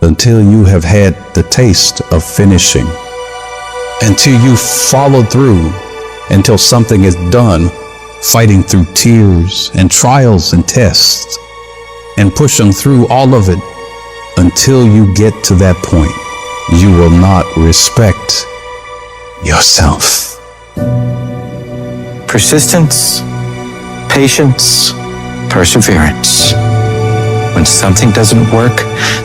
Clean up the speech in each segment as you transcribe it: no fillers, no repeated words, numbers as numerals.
until you have had the taste of finishing, until you follow through, until something is done, fighting through tears and trials and tests and pushing through all of it until you get to that point. You will not respect yourself. Persistence, patience, perseverance. When something doesn't work,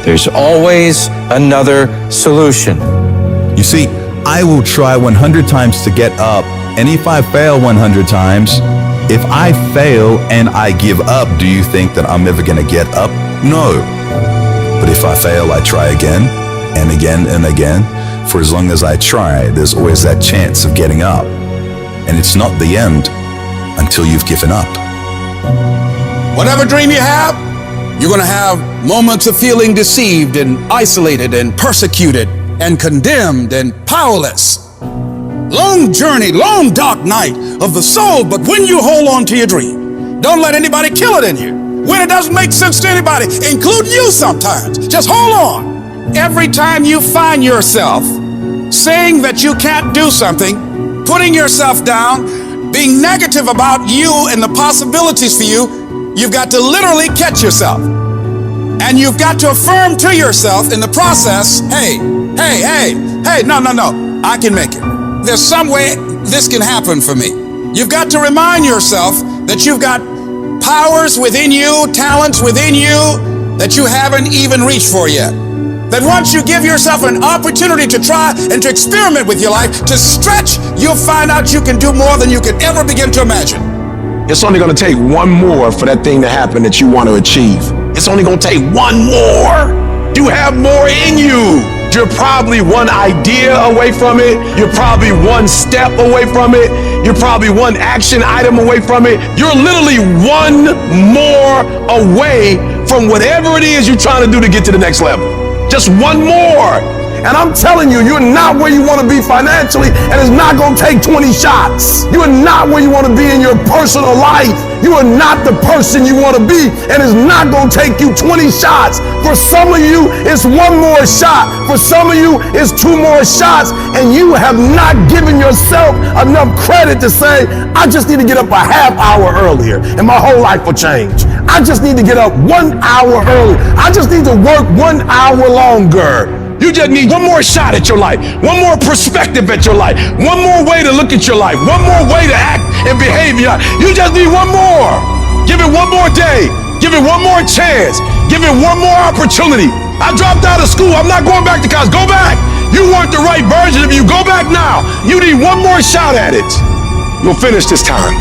there's always another solution. You see, I will try 100 times to get up, and if I fail 100 times, if I fail and I give up, do you think that I'm ever gonna get up? No. But if I fail, I try again and again and again. For as long as I try, there's always that chance of getting up. And it's not the end until you've given up. Whatever dream you have, you're going to have moments of feeling deceived and isolated and persecuted and condemned and powerless. Long journey, long dark night of the soul, but when you hold on to your dream, don't let anybody kill it in you. When it doesn't make sense to anybody, including you sometimes, just hold on. Every time you find yourself saying that you can't do something, putting yourself down, being negative about you and the possibilities for you, you've got to literally catch yourself. And you've got to affirm to yourself in the process, hey, no, I can make it. There's some way this can happen for me. You've got to remind yourself that you've got powers within you, talents within you that you haven't even reached for yet. That once you give yourself an opportunity to try and to experiment with your life, to stretch, you'll find out you can do more than you could ever begin to imagine. It's only gonna take one more for that thing to happen that you want to achieve. It's only gonna take one more. You have more in you. You're probably one idea away from it. You're probably one step away from it. You're probably one action item away from it. You're literally one more away from whatever it is you're trying to do to get to the next level. Just one more. And I'm telling you, you're not where you want to be financially, and it's not going to take 20 shots. You are not where you want to be in your personal life. You are not the person you want to be, and it's not going to take you 20 shots. For some of you, it's one more shot. For some of you, it's two more shots, and you have not given yourself enough credit to say, I just need to get up a half hour earlier, and my whole life will change. I just need to get up 1 hour earlier. I just need to work 1 hour longer. You just need one more shot at your life, one more perspective at your life, one more way to look at your life, one more way to act and behave. You just need one more. Give it one more day. Give it one more chance. Give it one more opportunity. I dropped out of school. I'm not going back to college. Go back. You weren't the right version of you. Go back now. You need one more shot at it. You'll finish this time.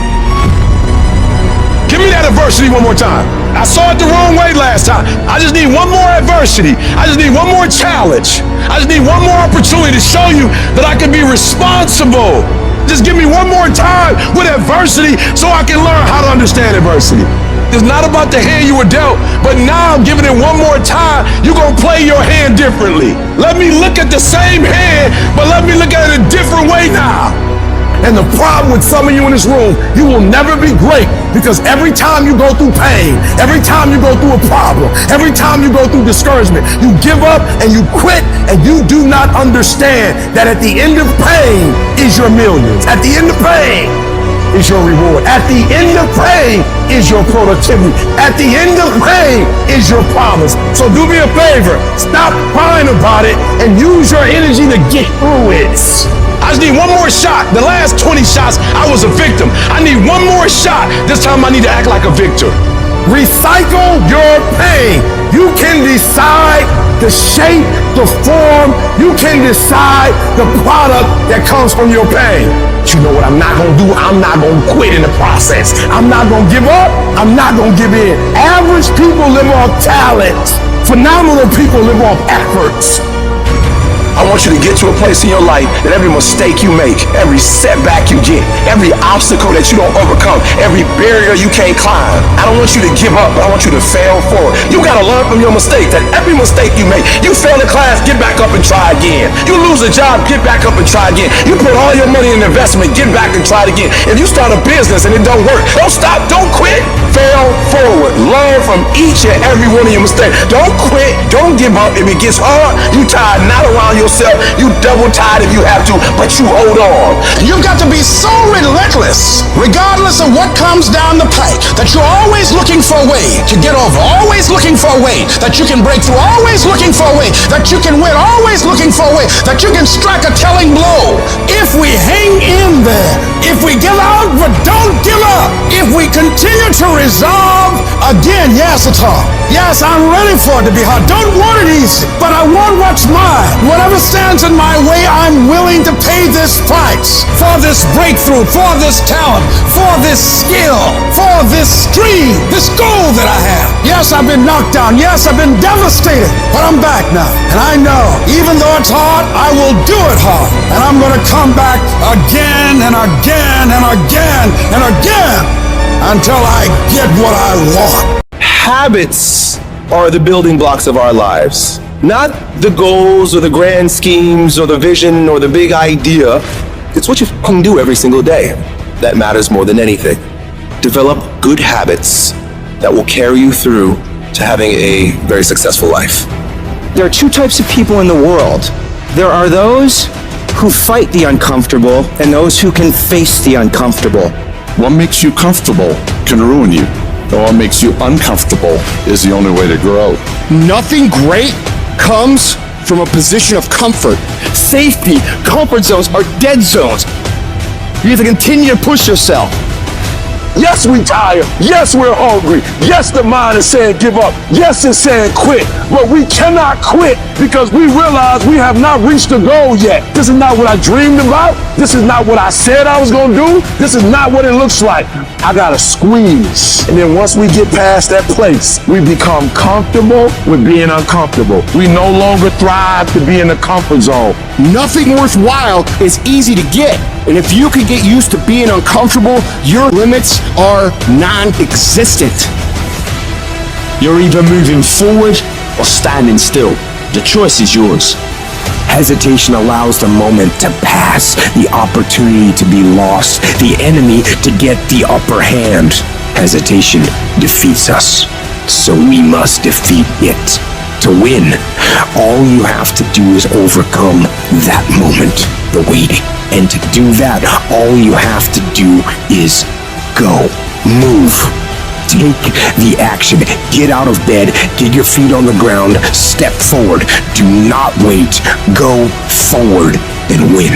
Give me that adversity one more time. I saw it the wrong way last time. I just need one more adversity. I just need one more challenge. I just need one more opportunity to show you that I can be responsible. Just give me one more time with adversity so I can learn how to understand adversity. It's not about the hand you were dealt, but now I'm giving it one more time. You're going to play your hand differently. Let me look at the same hand, but let me look at it a different way now. And the problem with some of you in this room, you will never be great because every time you go through pain, every time you go through a problem, every time you go through discouragement, you give up and you quit and you do not understand that at the end of pain is your millions. At the end of pain is your reward. At the end of pain is your productivity. At the end of pain is your promise. So do me a favor, stop crying about it and use your energy to get through it. I just need one more shot. The last 20 shots, I was a victim. I need one more shot. This time I need to act like a victor. Recycle your pain. You can decide the shape, the form. You can decide the product that comes from your pain. But you know what I'm not going to do? I'm not going to quit in the process. I'm not going to give up. I'm not going to give in. Average people live off talent. Phenomenal people live off efforts. I want you to get to a place in your life that every mistake you make, every setback you get, every obstacle that you don't overcome, every barrier you can't climb, I don't want you to give up, but I want you to fail forward. You gotta learn from your mistake, that every mistake you make, you fail in class, get back up and try again. You lose a job, get back up and try again. You put all your money in investment, get back and try it again. If you start a business and it don't work, don't stop, don't quit, fail forward. Learn from each and every one of your mistakes. Don't quit, don't give up. If it gets hard, you tie a knot around yourself, you double tie if you have to, but you hold on. You've got to be so relentless, regardless of what comes down the pike, that you're always looking for a way to get over, always looking for a way that you can break through, always looking for a way that you can win, always looking for a way that you can strike a telling blow. If we hang in there, if we give out but don't give up, if we continue to resolve, again, yes, it's hard. Yes, I'm ready for it to be hard. Don't want it easy, but I want what's mine. Whatever stands in my way, I'm willing to pay this price for this breakthrough, for this talent, for this skill, for this dream, this goal that I have. Yes, I've been knocked down. Yes, I've been devastated, but I'm back now. And I know, even though it's hard, I will do it hard. And I'm going to come back again and again and again and again until I get what I want. Habits are the building blocks of our lives. Not the goals or the grand schemes or the vision or the big idea. It's what you can do every single day that matters more than anything. Develop good habits that will carry you through to having a very successful life. There are two types of people in the world. There are those who fight the uncomfortable and those who can face the uncomfortable. What makes you comfortable can ruin you. And what makes you uncomfortable is the only way to grow. Nothing great comes from a position of comfort. Safety, comfort zones are dead zones. You have to continue to push yourself. Yes, we tired. Yes, we're hungry. Yes, the mind is saying give up. Yes, it's saying quit. But we cannot quit because we realize we have not reached the goal yet. This is not what I dreamed about. This is not what I said I was going to do. This is not what it looks like. I got to squeeze. And then once we get past that place, we become comfortable with being uncomfortable. We no longer thrive to be in the comfort zone. Nothing worthwhile is easy to get. And if you can get used to being uncomfortable, your limits are non-existent. You're either moving forward or standing still. The choice is yours. Hesitation allows the moment to pass, the opportunity to be lost, the enemy to get the upper hand. Hesitation defeats us, so we must defeat it. To win, all you have to do is overcome that moment, the waiting. And to do that, all you have to do is go, move. Take the action. Get out of bed. Get your feet on the ground. Step forward. Do not wait. Go forward and win.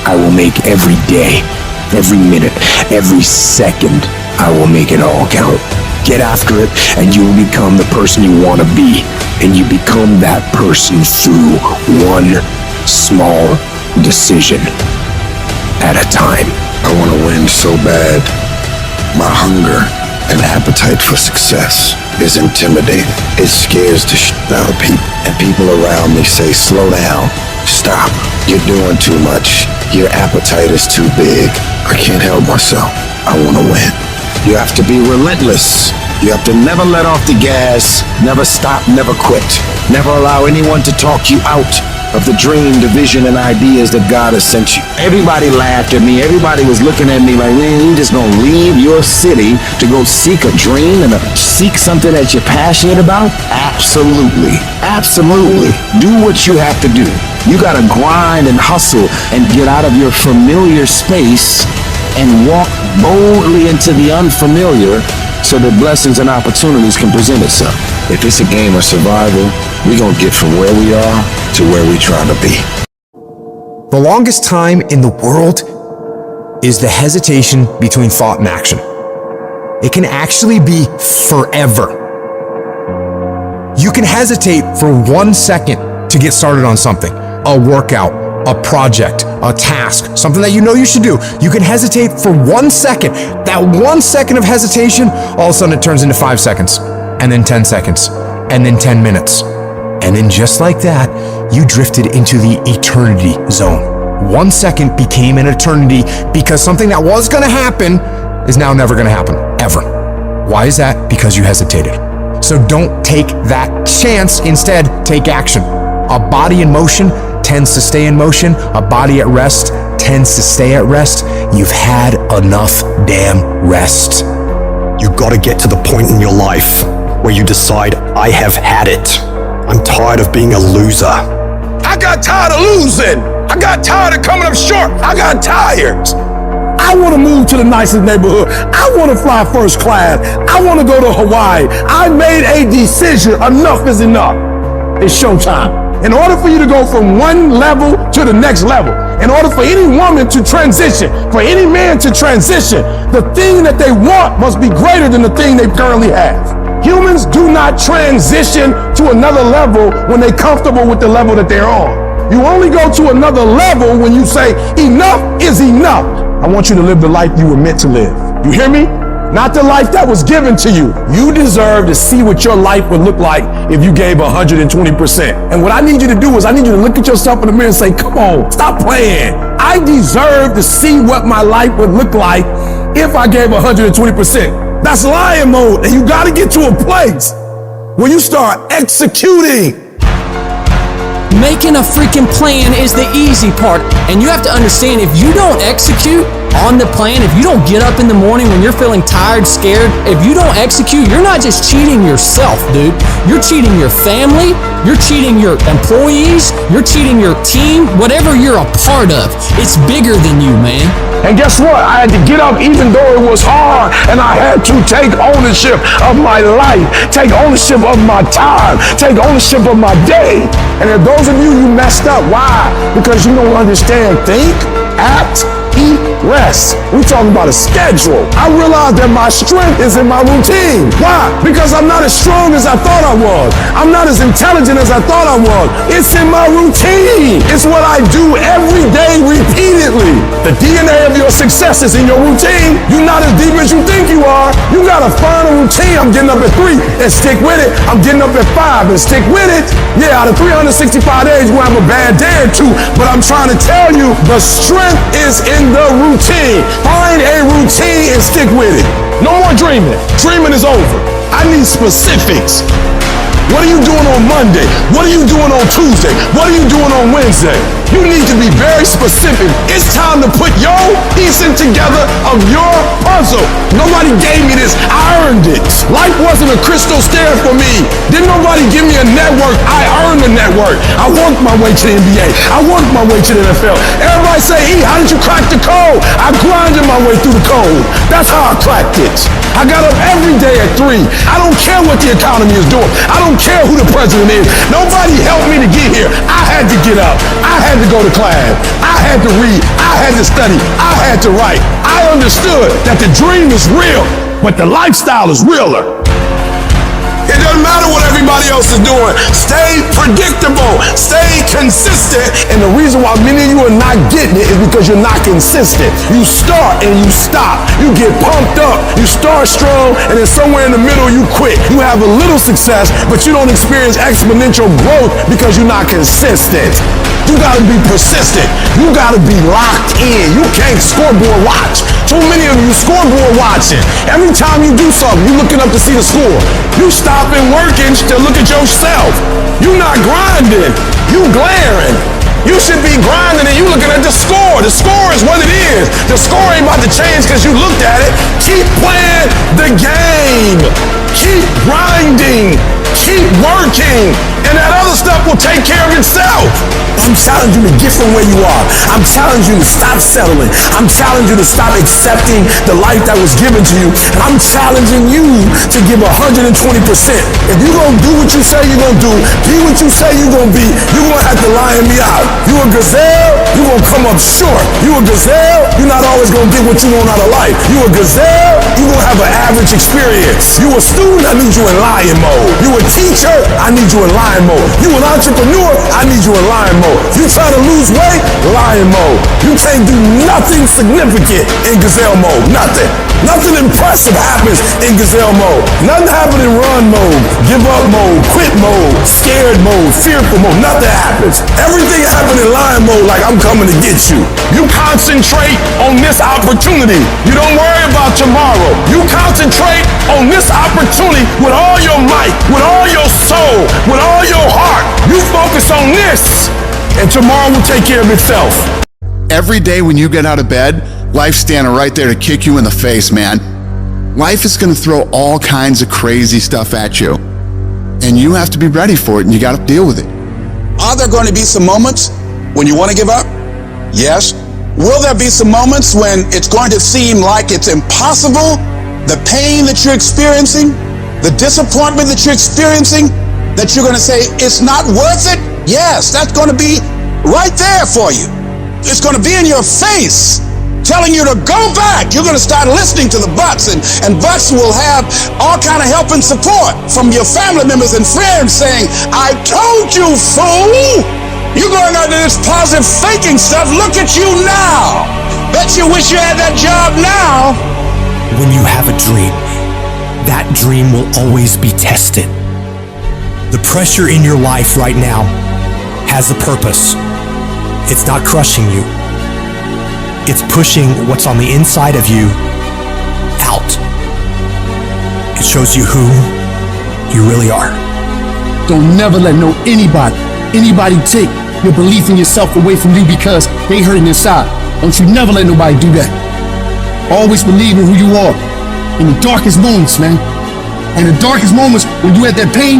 I will make every day, every minute, every second, I will make it all count. Get after it and you will become the person you want to be. And you become that person through one small decision at a time. I want to win so bad. My hunger and appetite for success is intimidating. It scares the shit out of people. And people around me say, slow down, stop. You're doing too much. Your appetite is too big. I can't help myself. I want to win. You have to be relentless. You have to never let off the gas, never stop, never quit. Never allow anyone to talk you out of the dream, the vision, and ideas that God has sent you. Everybody laughed at me. Everybody was looking at me like, man, you just gonna leave your city to go seek a dream and seek something that you're passionate about? Absolutely. Absolutely. Do what you have to do. You gotta grind and hustle and get out of your familiar space and walk boldly into the unfamiliar so that blessings and opportunities can present itself. If it's a game of survival, we're gonna get from where we are to where we try to be. The longest time in the world is the hesitation between thought and action. It can actually be forever. You can hesitate for 1 second to get started on something, a workout, a project, a task, something that you know you should do. You can hesitate for 1 second. That 1 second of hesitation, all of a sudden it turns into 5 seconds, and then 10 seconds, and then 10 minutes. And then just like that, you drifted into the eternity zone. 1 second became an eternity because something that was gonna happen is now never gonna happen, ever. Why is that? Because you hesitated. So don't take that chance. Instead, take action. A body in motion tends to stay in motion. A body at rest tends to stay at rest. You've had enough damn rest. You gotta get to the point in your life where you decide, I have had it. I'm tired of being a loser. I got tired of losing. I got tired of coming up short. I got tired. I want to move to the nicest neighborhood. I want to fly first class. I want to go to Hawaii. I made a decision. Enough is enough. It's showtime. In order for you to go from one level to the next level, in order for any woman to transition, for any man to transition, the thing that they want must be greater than the thing they currently have. Humans do not transition to another level when they're comfortable with the level that they're on. You only go to another level when you say, enough is enough. I want you to live the life you were meant to live. You hear me? Not the life that was given to you. You deserve to see what your life would look like if you gave 120%. And what I need you to do is I need you to look at yourself in the mirror and say, come on, stop playing. I deserve to see what my life would look like if I gave 120%. That's lion mode. And you got to get to a place where you start executing. Making a freaking plan is the easy part, and you have to understand, if you don't execute on the plan, if you don't get up in the morning when you're feeling tired, scared, if you don't execute, you're not just cheating yourself, dude. You're cheating your family, you're cheating your employees, you're cheating your team, whatever you're a part of. It's bigger than you, man. And guess what? I had to get up even though it was hard, and I had to take ownership of my life, take ownership of my time, take ownership of my day. And if those of you messed up, why? Because you don't understand think, act, eat, rest. We're talking about a schedule. I realized that my strength is in my routine. Why? Because I'm not as strong as I thought I was. I'm not as intelligent as I thought I was. It's in my routine. It's what I do every day repeatedly. The DNA of your success is in your routine. You're not as deep as you think you are. You gotta find a routine. I'm getting up at 3 and stick with it. I'm getting up at 5 and stick with it. Yeah, out of 365 days, we'll have a bad day or two, but I'm trying to tell you, the strength is in the routine. Find a routine and stick with it. No more dreaming. Dreaming is over. I need specifics. What are you doing on Monday? What are you doing on Tuesday? What are you doing on Wednesday? You need to be very specific. It's time to put your piecing together of your puzzle. Nobody gave me this. I earned it. Life wasn't a crystal stair for me. Didn't nobody give me a network. I earned the network. I worked my way to the NBA. I worked my way to the NFL. Everybody say, E, how did you crack the code? I grinded my way through the code. That's how I cracked it. I got up every day at 3. I don't care what the economy is doing. I don't care who the president is. Nobody helped me to get here. I had to get up. I had to go to class. I had to read. I had to study. I had to write. I understood that the dream is real, but the lifestyle is realer. It doesn't matter what everybody else is doing. Stay predictable. Stay consistent. And the reason why many of you are not getting it is because you're not consistent. You start and you stop. You get pumped up. You start strong, and then somewhere in the middle you quit. You have a little success, but you don't experience exponential growth because you're not consistent. You gotta be persistent. You gotta be locked in. You can't scoreboard watch. Too many of you scoreboard watching. Every time you do something, you looking up to see the score. You stopping working to look at yourself. You not grinding. You glaring. You should be grinding and you looking at the score. The score is what it is. The score ain't about to change because you looked at it. Keep playing the game. Keep grinding. Keep working. And that other stuff will take care of itself. I'm challenging you to get from where you are. I'm challenging you to stop settling. I'm challenging you to stop accepting the life that was given to you. And I'm challenging you to give 120%. If you're going to do what you say you're going to do, be what you say you're going to be, you're going to have to lion me out. You a gazelle, you're going to come up short. You a gazelle, you're not always going to get what you want out of life. You a gazelle, you're gonna have an average experience. You a student, I need you in lion mode. You a teacher, I need you in lion mode. You an entrepreneur, I need you in lion mode. You trying to lose weight, lion mode. You can't do nothing significant in gazelle mode, nothing. Nothing impressive happens in gazelle mode. Nothing happens in run mode, give up mode, quit mode, scared mode, fearful mode. Nothing happens. Everything happens in lion mode like I'm coming to get you. You concentrate on this opportunity. You don't worry about tomorrow. You concentrate on this opportunity with all your might, with all your soul, with all your heart. You focus on this, and tomorrow will take care of itself. Every day when you get out of bed, life's standing right there to kick you in the face, man. Life is gonna throw all kinds of crazy stuff at you. And you have to be ready for it, and you gotta deal with it. Are there going to be some moments when you want to give up? Yes. Will there be some moments when it's going to seem like it's impossible? The pain that you're experiencing, the disappointment that you're experiencing, that you're going to say, it's not worth it? Yes, that's going to be right there for you. It's going to be in your face, telling you to go back. You're going to start listening to the buts, and buts will have all kind of help and support from your family members and friends saying, I told you, fool. You're going under this positive thinking stuff. Look at you now. Bet you wish you had that job now. When you have a dream, that dream will always be tested. The pressure in your life right now has a purpose. It's not crushing you. It's pushing what's on the inside of you out. It shows you who you really are. Don't never let anybody take your belief in yourself away from you because they hurting inside. Don't you never let nobody do that. Always believe in who you are. In the darkest moments, man. In the darkest moments, when you at that pain,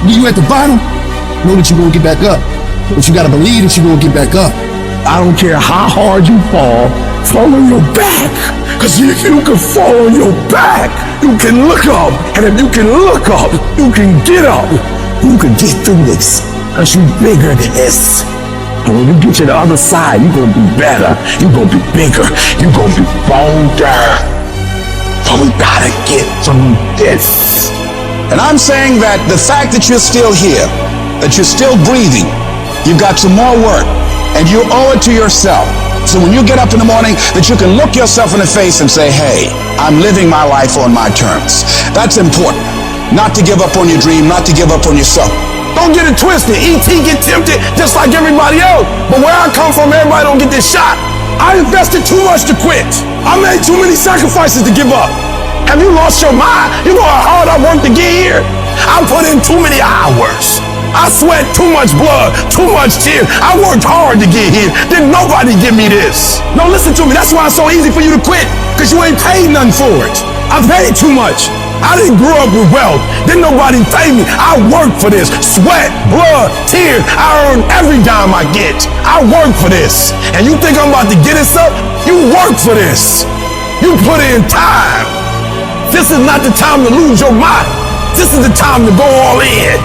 when you at the bottom, know that you're gonna get back up. But you gotta believe that you're gonna get back up. I don't care how hard you fall on your back. Cause if you can fall on your back, you can look up. And if you can look up, you can get up. You can get through this. Cause you're bigger than this. And when you get to the other side, you're gonna be better. You're gonna be bigger. You're gonna be bolder. But we gotta get through this. And I'm saying that the fact that you're still here, that you're still breathing, you've got some more work, and you owe it to yourself. So when you get up in the morning, that you can look yourself in the face and say, hey, I'm living my life on my terms. That's important. Not to give up on your dream, not to give up on yourself. Don't get it twisted. E.T. get tempted just like everybody else. But where I come from, everybody don't get this shot. I invested too much to quit. I made too many sacrifices to give up. Have you lost your mind? You know how hard I worked to get here? I put in too many hours. I sweat too much blood, too much tears. I worked hard to get here. Didn't nobody give me this. No, listen to me. That's why it's so easy for you to quit. Because you ain't paid nothing for it. I paid too much. I didn't grow up with wealth. Didn't nobody pay me. I worked for this. Sweat, blood, tears. I earn every dime I get. I work for this. And you think I'm about to get this up? You work for this. You put in time. This is not the time to lose your mind. This is the time to go all in.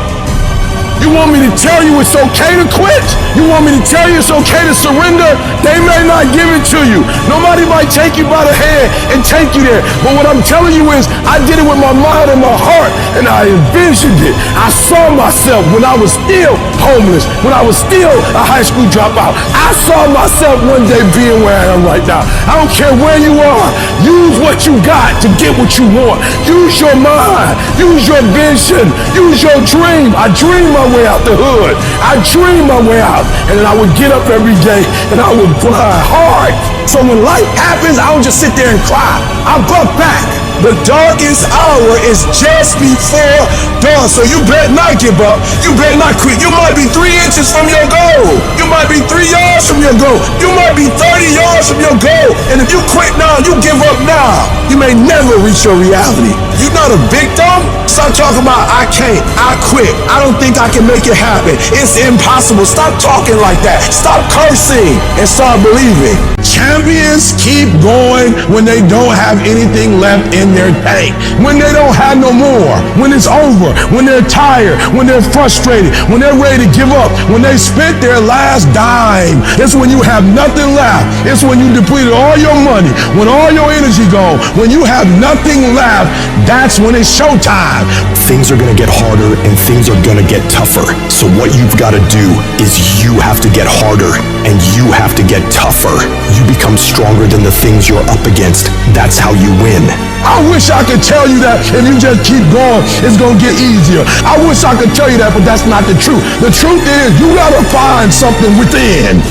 You want me to tell you it's okay to quit? You want me to tell you it's okay to surrender? They may not give it to you. Nobody might take you by the hand and take you there. But what I'm telling you is, I did it with my mind and my heart, and I envisioned it. I saw myself when I was still homeless, when I was still a high school dropout. I saw myself one day being where I am right now. I don't care where you are. Use what you got to get what you want. Use your mind. Use your vision. Use your dream. I dream my way out the hood. I dream my way out, and then I would get up every day and I would grind hard. So when life happens, I don't just sit there and cry. I buck back. The darkest hour is just before dawn. So you better not give up. You better not quit. You might be 3 inches from your goal. You might be 3 yards from your goal. You might be 30 yards from your goal. And if you quit now, you give up now, you may never reach your reality. You're not a victim. Stop talking about I can't, I quit, I don't think I can make it happen, it's impossible. Stop talking like that. Stop cursing and start believing. Champions keep going when they don't have anything left in their tank. When they don't have no more. When it's over. When they're tired. When they're frustrated. When they're ready to give up. When they spent their last dime. That's when you have nothing left. It's when you depleted all your money, when all your energy gone, when you have nothing left, that's when it's showtime. Things are gonna get harder and things are gonna get tougher. So what you've gotta do is you have to get harder and you have to get tougher. You become stronger than the things you're up against. That's how you win. I wish I could tell you that if you just keep going, it's gonna get easier. I wish I could tell you that, but that's not the truth. The truth is, you gotta find something within.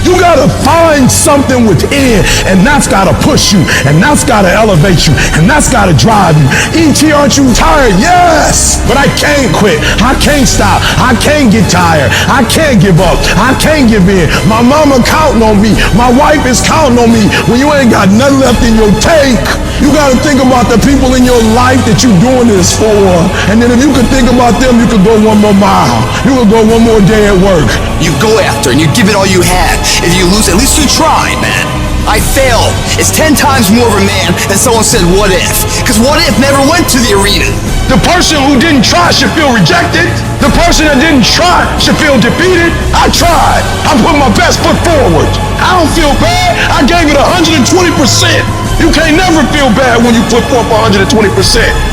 You gotta find something within, and that's gotta push you, and that's gotta elevate you, and that's gotta drive you. E.T., aren't you tired? Yes, but I can't quit. I can't stop. I can't get tired. I can't give up. I can't give in. My mama counting on me. My wife is counting on me. When you ain't got nothing left in your tank, you gotta think about the people in your life that you're doing this for. And then if you could think about them, you could go one more mile. You could go one more day at work. You go after and you give it all you had. If you lose, at least you tried, man. I failed. It's 10 times more of a man than someone said, what if? Because what if never went to the arena. The person who didn't try should feel rejected. The person that didn't try should feel defeated. I tried. I put my best foot forward. I don't feel bad. I gave it 120%. You can't never feel bad when you put forth 120%.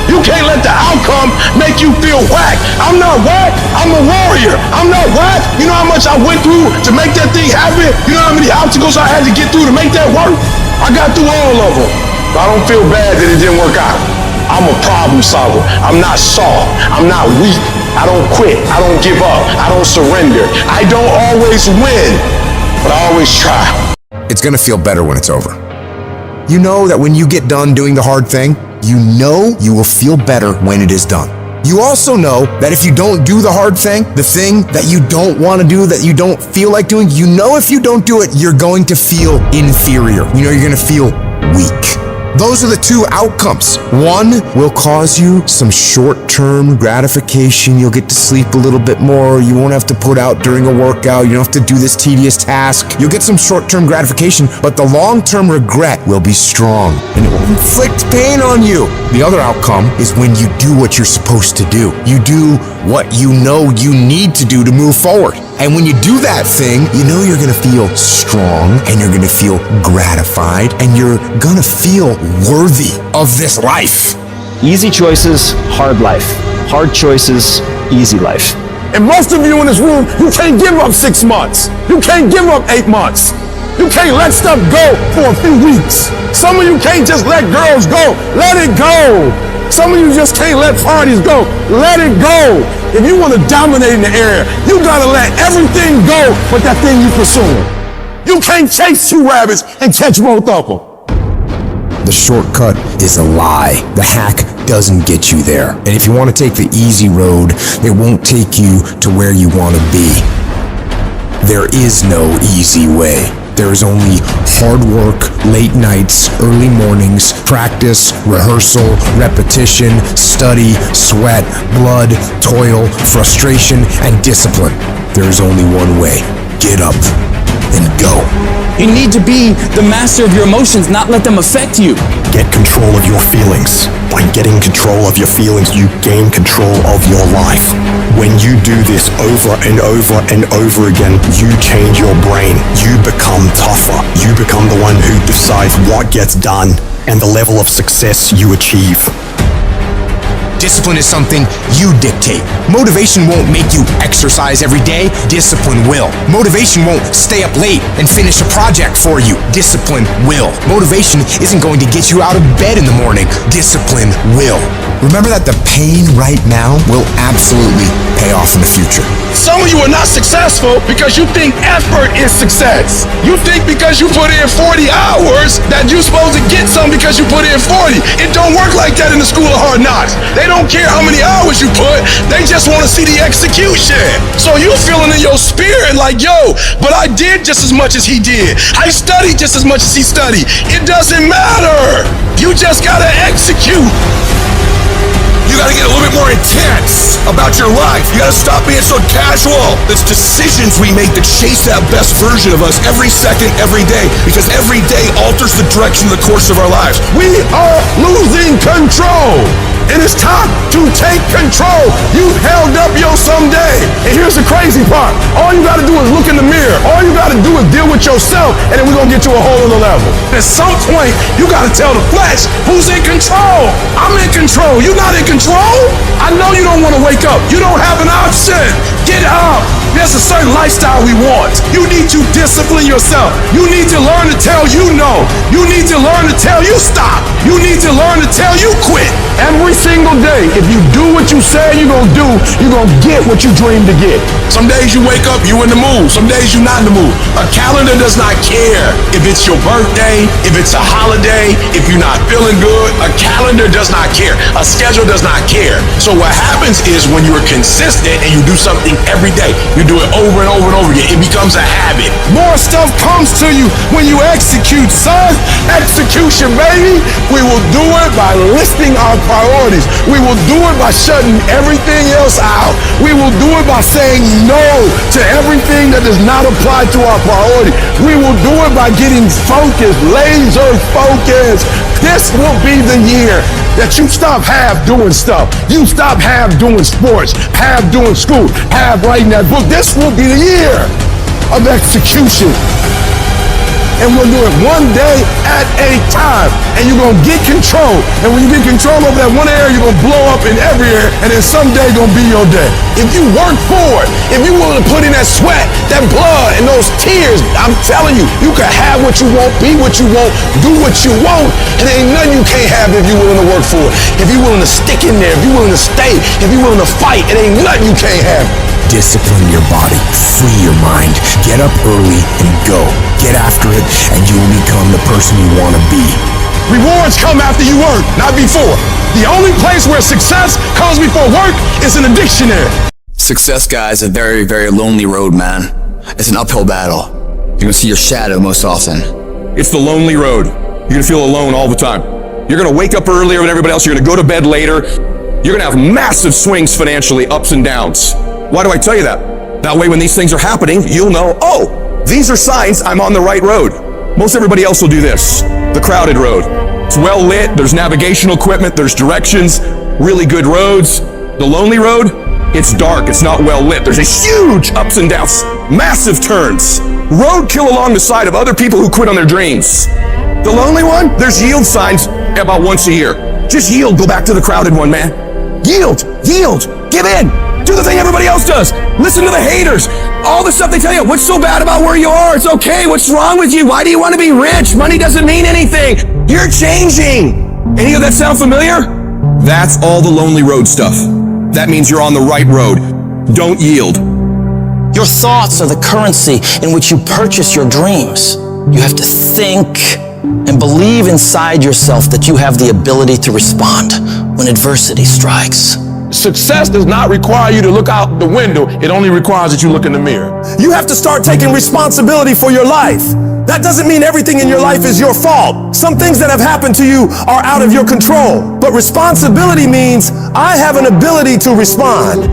You can't let the outcome make you feel whack. I'm not whack. I'm a warrior. I'm not whack. You know how much I went through to make that thing happen? You know how many obstacles I had to get through to make that work? I got through all of them. But I don't feel bad that it didn't work out. I'm a problem solver. I'm not soft. I'm not weak. I don't quit. I don't give up. I don't surrender. I don't always win, but I always try. It's gonna feel better when it's over. You know that when you get done doing the hard thing, you know you will feel better when it is done. You also know that if you don't do the hard thing, the thing that you don't want to do, that you don't feel like doing, you know if you don't do it, you're going to feel inferior. You know you're going to feel weak. Those are the two outcomes. One will cause you some short-term gratification. You'll get to sleep a little bit more. You won't have to put out during a workout. You don't have to do this tedious task. You'll get some short-term gratification, but the long-term regret will be strong and it will inflict pain on you. The other outcome is when you do what you're supposed to do. You do what you know you need to do to move forward. And when you do that thing, you know you're gonna feel strong and you're gonna feel gratified and you're gonna feel worthy of this life. Easy choices, hard life. Hard choices, easy life. And most of you in this room, you can't give up 6 months. You can't give up 8 months. You can't let stuff go for a few weeks. Some of you can't just let girls go. Let it go. Some of you just can't let parties go. Let it go. If you want to dominate in the area, you gotta let everything go but that thing you pursuing. You can't chase 2 rabbits and catch both of them. The shortcut is a lie. The hack doesn't get you there. And if you want to take the easy road, it won't take you to where you want to be. There is no easy way. There is only hard work, late nights, early mornings, practice, rehearsal, repetition, study, sweat, blood, toil, frustration, and discipline. There is only one way. Get up and go. You need to be the master of your emotions, not let them affect you. Get control of your feelings. By getting control of your feelings, you gain control of your life. When you do this over and over and over again, you change your brain. You become tougher. You become the one who decides what gets done and the level of success you achieve. Discipline is something you dictate. Motivation won't make you exercise every day. Discipline will. Motivation won't stay up late and finish a project for you. Discipline will. Motivation isn't going to get you out of bed in the morning. Discipline will. Remember that the pain right now will absolutely pay off in the future. Some of you are not successful because you think effort is success. You think because you put in 40 hours that you're supposed to get something because you put in 40. It don't work like that in the school of hard knocks. They don't care how many hours you put. They just want to see the execution. So you feeling in your spirit like, yo, but I did just as much as he did. I studied just as much as he studied. It doesn't matter. You just gotta execute. You gotta get a little bit more intense about your life. You gotta stop being so casual. It's decisions we make to chase that best version of us every second, every day, because every day alters the direction, the course of our lives. We are losing control. and it's time to take control. You've held up your someday. And here's the crazy part. All you gotta do is look in the mirror. All you gotta do is deal with yourself, and then we're gonna get to a whole other level. At some point, you gotta tell the flesh who's in control. I'm in control. You're not in control. I know you don't want to wake up. You don't have an option. Get up. There's a certain lifestyle we want. You need to discipline yourself. You need to learn to tell you no. You need to learn to tell you stop. You need to learn to tell you quit. Every single day, if you do what you say you're gonna do, you're gonna get what you dream to get. Some days you wake up, you in the mood. Some days you're not in the mood. A calendar does not care if it's your birthday, if it's a holiday, if you're not feeling good. A calendar does not care. A schedule does not care. So what happens is when you're consistent and you do something every day, you do it over and over and over again, it becomes a habit. More stuff comes to you when you execute, son. Execution, baby. We will do it by listing our priorities. We will do it by shutting everything else out. We will do it by saying no to everything that does not apply to our priority. We will do it by getting focused, laser focused. This will be the year that you stop half doing stuff. You stop half doing sports, half doing school, half writing that book. This will be the year of execution. And we'll do it one day at a time. And you're going to get control. And when you get control over that one area, you're going to blow up in every area. And then someday going to be your day. If you work for it, if you're willing to put in that sweat, that blood, and those tears, I'm telling you, you can have what you want, be what you want, do what you want. And there ain't nothing you can't have if you're willing to work for it. If you're willing to stick in there, if you're willing to stay, if you're willing to fight, it ain't nothing you can't have. Discipline your body, free your mind, get up early and go. Get after it, and you will become the person you want to be. Rewards come after you work, not before. The only place where success comes before work is in a dictionary. Success, guys, is a very, very lonely road, man. It's an uphill battle. You're gonna see your shadow most often. It's the lonely road. You're gonna feel alone all the time. You're gonna wake up earlier than everybody else. You're gonna go to bed later. You're gonna have massive swings financially, ups and downs. Why do I tell you that? That way when these things are happening, you'll know, oh, these are signs I'm on the right road. Most everybody else will do this. The crowded road. It's well lit, there's navigational equipment, there's directions, really good roads. The lonely road, it's dark, it's not well lit. There's a huge ups and downs, massive turns. Roadkill along the side of other people who quit on their dreams. The lonely one, there's yield signs about once a year. Just yield, go back to the crowded one, man. Yield, give in. Do the thing everybody else does. Listen to the haters. All the stuff they tell you. What's so bad about where you are? It's okay. What's wrong with you? Why do you want to be rich? Money doesn't mean anything. You're changing. Any of that sound familiar? That's all the lonely road stuff. That means you're on the right road. Don't yield. Your thoughts are the currency in which you purchase your dreams. You have to think and believe inside yourself that you have the ability to respond when adversity strikes. Success does not require you to look out the window. It only requires that you look in the mirror. You have to start taking responsibility for your life. That doesn't mean everything in your life is your fault. Some things that have happened to you are out of your control. But responsibility means I have an ability to respond.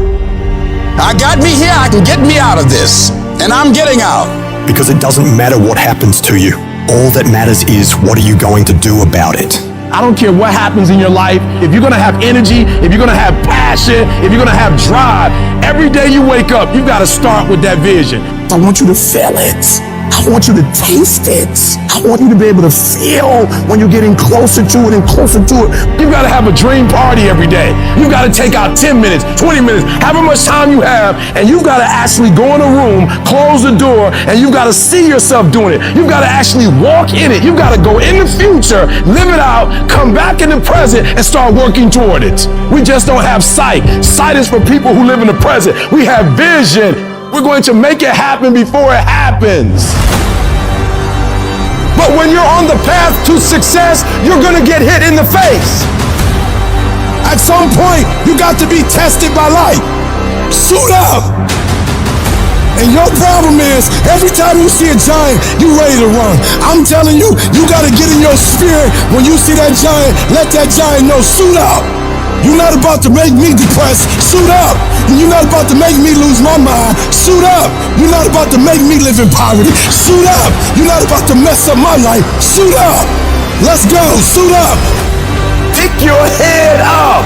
I got me here, I can get me out of this. And I'm getting out. Because it doesn't matter what happens to you. All that matters is what are you going to do about it. I don't care what happens in your life. If you're gonna have energy, if you're gonna have passion, if you're gonna have drive, every day you wake up, you gotta start with that vision. I want you to feel it. I want you to taste it. I want you to be able to feel when you're getting closer to it and closer to it. You gotta have a dream party every day. You gotta take out 10 minutes, 20 minutes, however much time you have, and you gotta actually go in a room, close the door, and you gotta see yourself doing it. You gotta actually walk in it. You gotta go in the future, live it out, come back in the present, and start working toward it. We just don't have sight. Sight is for people who live in the present. We have vision. We're going to make it happen before it happens. But when you're on the path to success, you're gonna get hit in the face. At some point, you got to be tested by life. Suit up. And your problem is, every time you see a giant, you ready to run. I'm telling you, you gotta get in your spirit. When you see that giant, let that giant know, suit up. You're not about to make me depressed. Suit up. You're not about to make me lose my mind. Suit up. You're not about to make me live in poverty. Suit up. You're not about to mess up my life. Suit up. Let's go. Suit up. Pick your head up.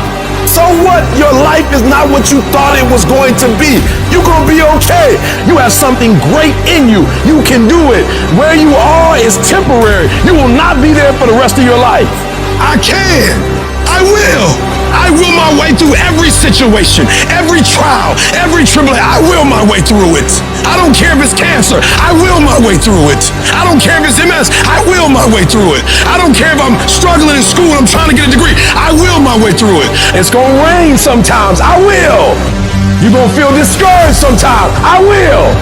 So what? Your life is not what you thought it was going to be. You're going to be okay. You have something great in you. You can do it. Where you are is temporary. You will not be there for the rest of your life. I can. I will. I will my way through every situation, every trial, every tribulation. I will my way through it. I don't care if it's cancer. I will my way through it. I don't care if it's MS. I will my way through it. I don't care if I'm struggling in school and I'm trying to get a degree. I will my way through it. It's going to rain sometimes. I will. You're going to feel discouraged sometimes. I will.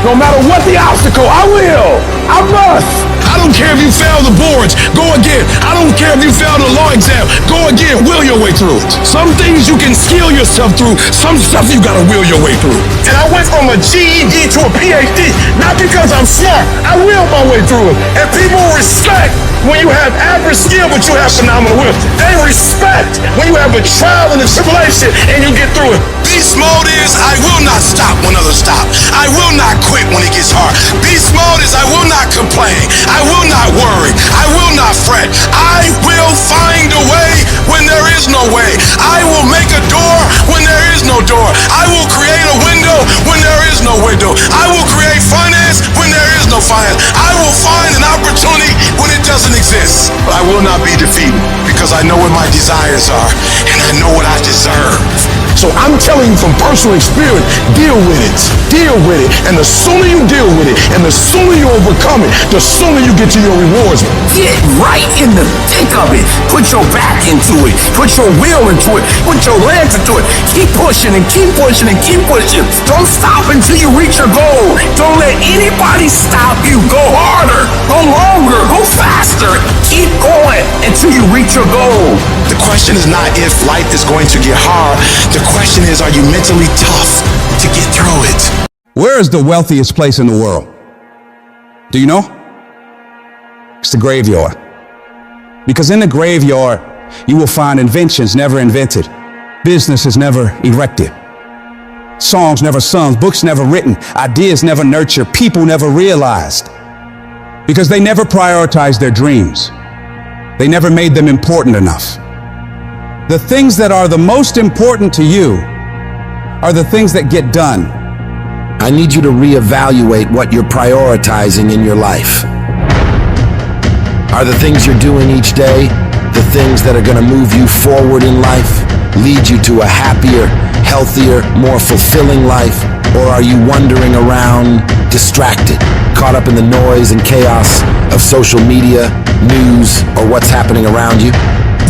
No matter what the obstacle, I will. I must. I don't care if you fail the boards, go again. I don't care if you fail the law exam, go again. Will your way through it. Some things you can skill yourself through, some stuff you gotta will your way through. And I went from a GED to a PhD, not because I'm smart. I will my way through it. And people respect when you have average skill, but you have phenomenal will. They respect when you have a trial and a tribulation and you get through it. Beast mode is I will not stop when others stop. I will not quit when it gets hard. Beast mode is I will not complain. I will not worry. I will not fret. I will find a way when there is no way. I will make a door when there is no door. I will create a window when there is no window. I will create finance when there is no finance. I will find an opportunity when it doesn't exist. But I will not be defeated because I know what my desires are and I know what I deserve. So I'm telling you from personal experience, deal with it. Deal with it. And the sooner you deal with it and the sooner you overcome it, the sooner you get to your rewards. Get right in the thick of it. Put your back into it. Put your will into it. Put your legs into it. Keep pushing and keep pushing and keep pushing. Don't stop until you reach your goal. Don't let anybody stop you. Go harder. Go longer. Go faster. Keep going until you reach your goal. The question is not if life is going to get hard. The question is, are you mentally tough to get through it? Where is the wealthiest place in the world? Do you know? It's the graveyard. Because in the graveyard, you will find inventions never invented, businesses never erected, songs never sung, books never written, ideas never nurtured, people never realized. Because they never prioritized their dreams. They never made them important enough. The things that are the most important to you are the things that get done. I need you to reevaluate what you're prioritizing in your life. Are the things you're doing each day the things that are going to move you forward in life, lead you to a happier, healthier, more fulfilling life? Or are you wandering around distracted, caught up in the noise and chaos of social media, news, or what's happening around you?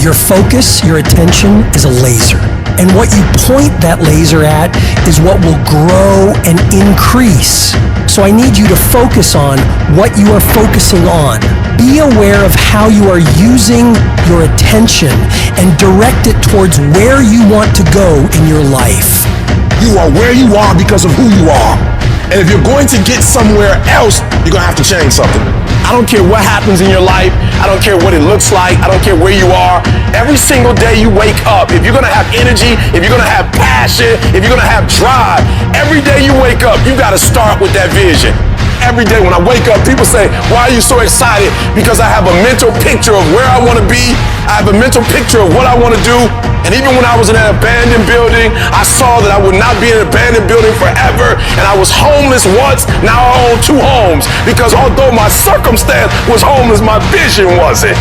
Your focus, your attention is a laser. And what you point that laser at is what will grow and increase. So I need you to focus on what you are focusing on. Be aware of how you are using your attention and direct it towards where you want to go in your life. You are where you are because of who you are. And if you're going to get somewhere else, you're going to have to change something. I don't care what happens in your life. I don't care what it looks like. I don't care where you are. Every single day you wake up, if you're going to have energy, if you're going to have passion, if you're going to have drive, every day you wake up, you got to start with that vision. Every day when I wake up, people say, why are you so excited? Because I have a mental picture of where I want to be. I have a mental picture of what I want to do. And even when I was in an abandoned building, I saw that I would not be in an abandoned building forever. And I was homeless once, now I own 2 homes. Because although my circumstance was homeless, my vision wasn't.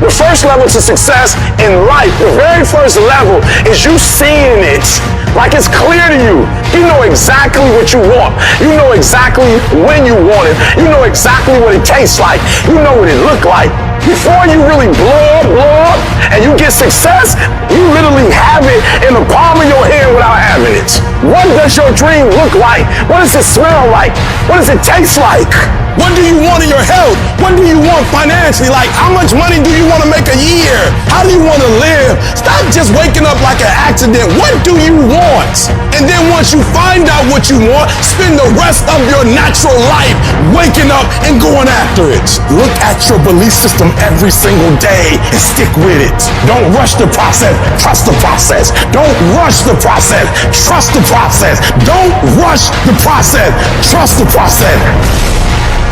The first level to success in life, the very first level, is you seeing it like it's clear to you. You know exactly what you want. You know exactly when you want it. You know exactly what it tastes like. You know what it looks like. Before you really blow up, and you get success, you literally have it in the palm of your hand without having it. What does your dream look like? What does it smell like? What does it taste like? What do you want in your health? What do you want financially? Like, how much money do you want to make a year? How do you want to live? Stop just waking up like an accident. What do you want? And then once you find out what you want, spend the rest of your natural life waking up and going after it. Look at your belief system every single day and stick with it. Don't rush the process. Trust the process. Don't rush the process. Trust the process. Don't rush the process. Trust the process.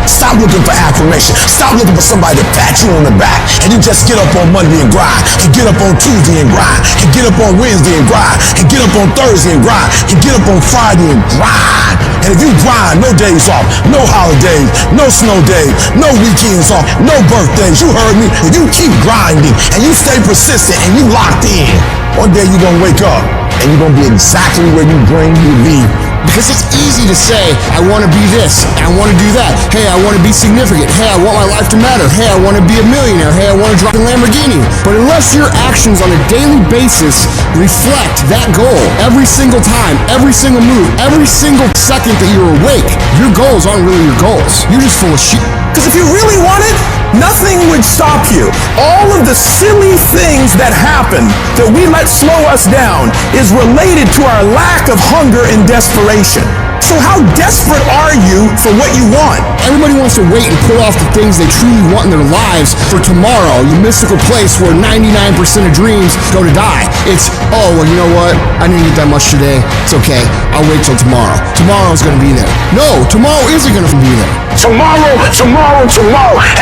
Stop looking for affirmation. Stop looking for somebody to pat you on the back. And you just get up on Monday and grind. And get up on Tuesday and grind. And get up on Wednesday and grind. And get up on Thursday and grind. And get up on Friday and grind. And if you grind, no days off, no holidays, no snow days, no weekends off, no birthdays, you heard me. If you keep grinding and you stay persistent and you locked in, one day you're gonna wake up and you're gonna be exactly where you dreamed you'd be. Because it's easy to say, I want to be this, I want to do that. Hey, I want to be significant. Hey, I want my life to matter. Hey, I want to be a millionaire. Hey, I want to drive a Lamborghini. But unless your actions on a daily basis reflect that goal every single time, every single move, every single second that you're awake, your goals aren't really your goals. You're just full of shit. Because if you really want it, nothing would stop you. All of the silly things that happen that we let slow us down is related to our lack of hunger and desperation. So how desperate are you for what you want? Everybody wants to wait and put off the things they truly want in their lives for tomorrow, the mystical place where 99% of dreams go to die. It's, oh, well, you know what? I didn't eat that much today. It's okay. I'll wait till tomorrow. Tomorrow's going to be there. No, tomorrow isn't going to be there. Tomorrow.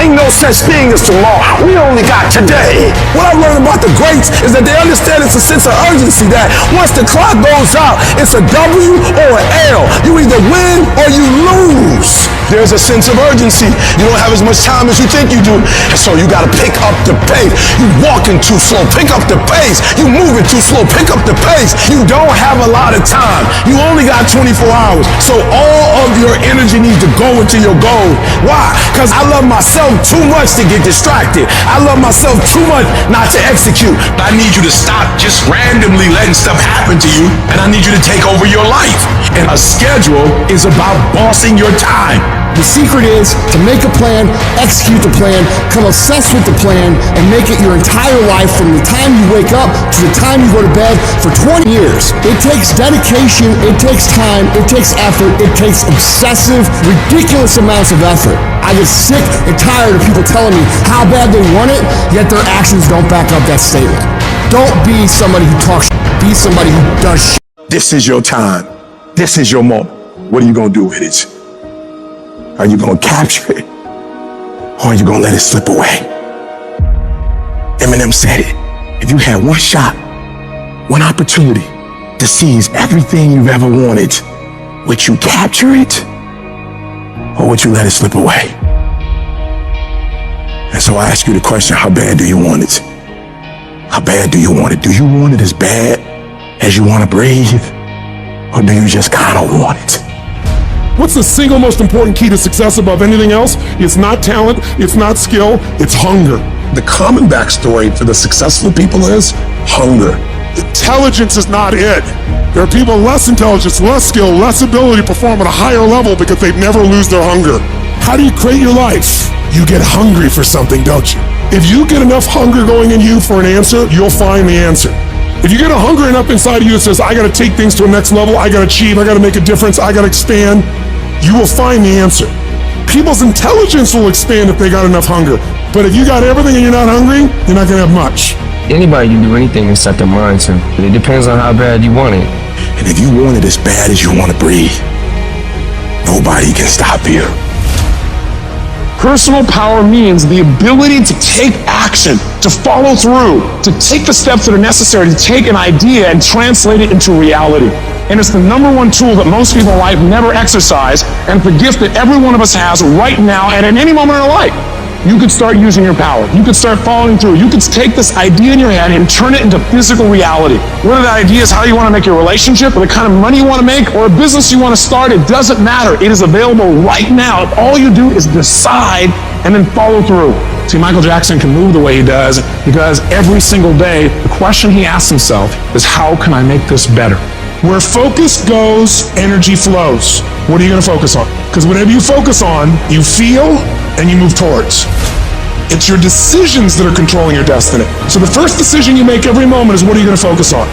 Ain't no such thing as tomorrow. We only got today. What I learned about the greats is that they understand it's a sense of urgency that once the clock goes out, it's a W or an L. You either win or you lose. There's a sense of urgency. You don't have as much time as you think you do. And so you got to pick up the pace. You walking too slow. Pick up the pace. You moving too slow. Pick up the pace. You don't have a lot of time. You only got 24 hours. So all of your energy needs to go into your goal. Why? Because I love myself too much to get distracted. I love myself too much not to execute. I need you to stop just randomly letting stuff happen to you, and I need you to take over your life. And a schedule is about bossing your time. The secret is to make a plan, execute the plan, come obsessed with the plan, and make it your entire life from the time you wake up to the time you go to bed for 20 years. It takes dedication, it takes time, it takes effort, it takes obsessive, ridiculous amounts of effort. I get sick and tired of people telling me how bad they want it, yet their actions don't back up that statement. Don't be somebody who talks shit, be somebody who does shit. This is your time. This is your moment. What are you going to do with it? Are you going to capture it? Or are you going to let it slip away? Eminem said it. If you had one shot, one opportunity to seize everything you've ever wanted, would you capture it? Or would you let it slip away? And so I ask you the question, how bad do you want it? How bad do you want it? Do you want it as bad as you want to breathe? Or do you just kind of want it? What's the single most important key to success above anything else? It's not talent, it's not skill, it's hunger. The common backstory for the successful people is hunger. Intelligence is not it. There are people less intelligence, less skill, less ability to perform at a higher level because they never lose their hunger. How do you create your life? You get hungry for something, don't you? If you get enough hunger going in you for an answer, you'll find the answer. If you get a hunger enough inside of you that says, I gotta take things to a next level, I gotta achieve, I gotta make a difference, I gotta expand, you will find the answer. People's intelligence will expand if they got enough hunger. But if you got everything and you're not hungry, you're not gonna have much. Anybody can do anything and set their mind to, but it depends on how bad you want it. And if you want it as bad as you want to breathe, nobody can stop you. Personal power means the ability to take action, to follow through, to take the steps that are necessary to take an idea and translate it into reality. And it's the number one tool that most people in life never exercise, and it's the gift that every one of us has right now and at any moment in our life. You could start using your power. You could start following through. You could take this idea in your head and turn it into physical reality. Whether that idea is how you want to make your relationship, or the kind of money you want to make, or a business you want to start, it doesn't matter. It is available right now. All you do is decide and then follow through. See, Michael Jackson can move the way he does because every single day, the question he asks himself is, how can I make this better? Where focus goes, energy flows. What are you going to focus on? Because whatever you focus on, you feel and you move towards. It's your decisions that are controlling your destiny. So the first decision you make every moment is, what are you going to focus on?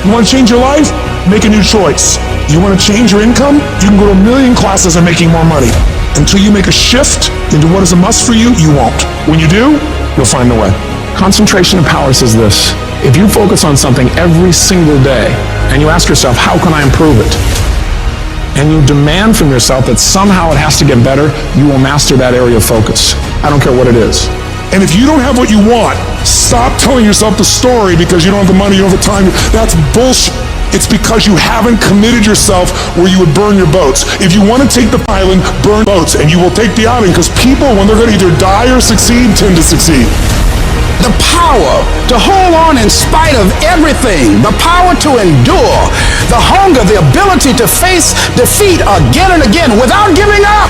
You want to change your life? Make a new choice. You want to change your income? You can go to 1 million classes and making more money. Until you make a shift into what is a must for you, you won't. When you do, you'll find the way. Concentration of power says this: if you focus on something every single day and you ask yourself, how can I improve it? and you demand from yourself that somehow it has to get better, you will master that area of focus. I don't care what it is. And if you don't have what you want, stop telling yourself the story because you don't have the money, you don't have the time. That's bullshit. It's because you haven't committed yourself where you would burn your boats. If you want to take the island, burn boats, and you will take the island because people, when they're going to either die or succeed, tend to succeed. The power to hold on in spite of everything, the power to endure, the hunger, the ability to face defeat again and again without giving up.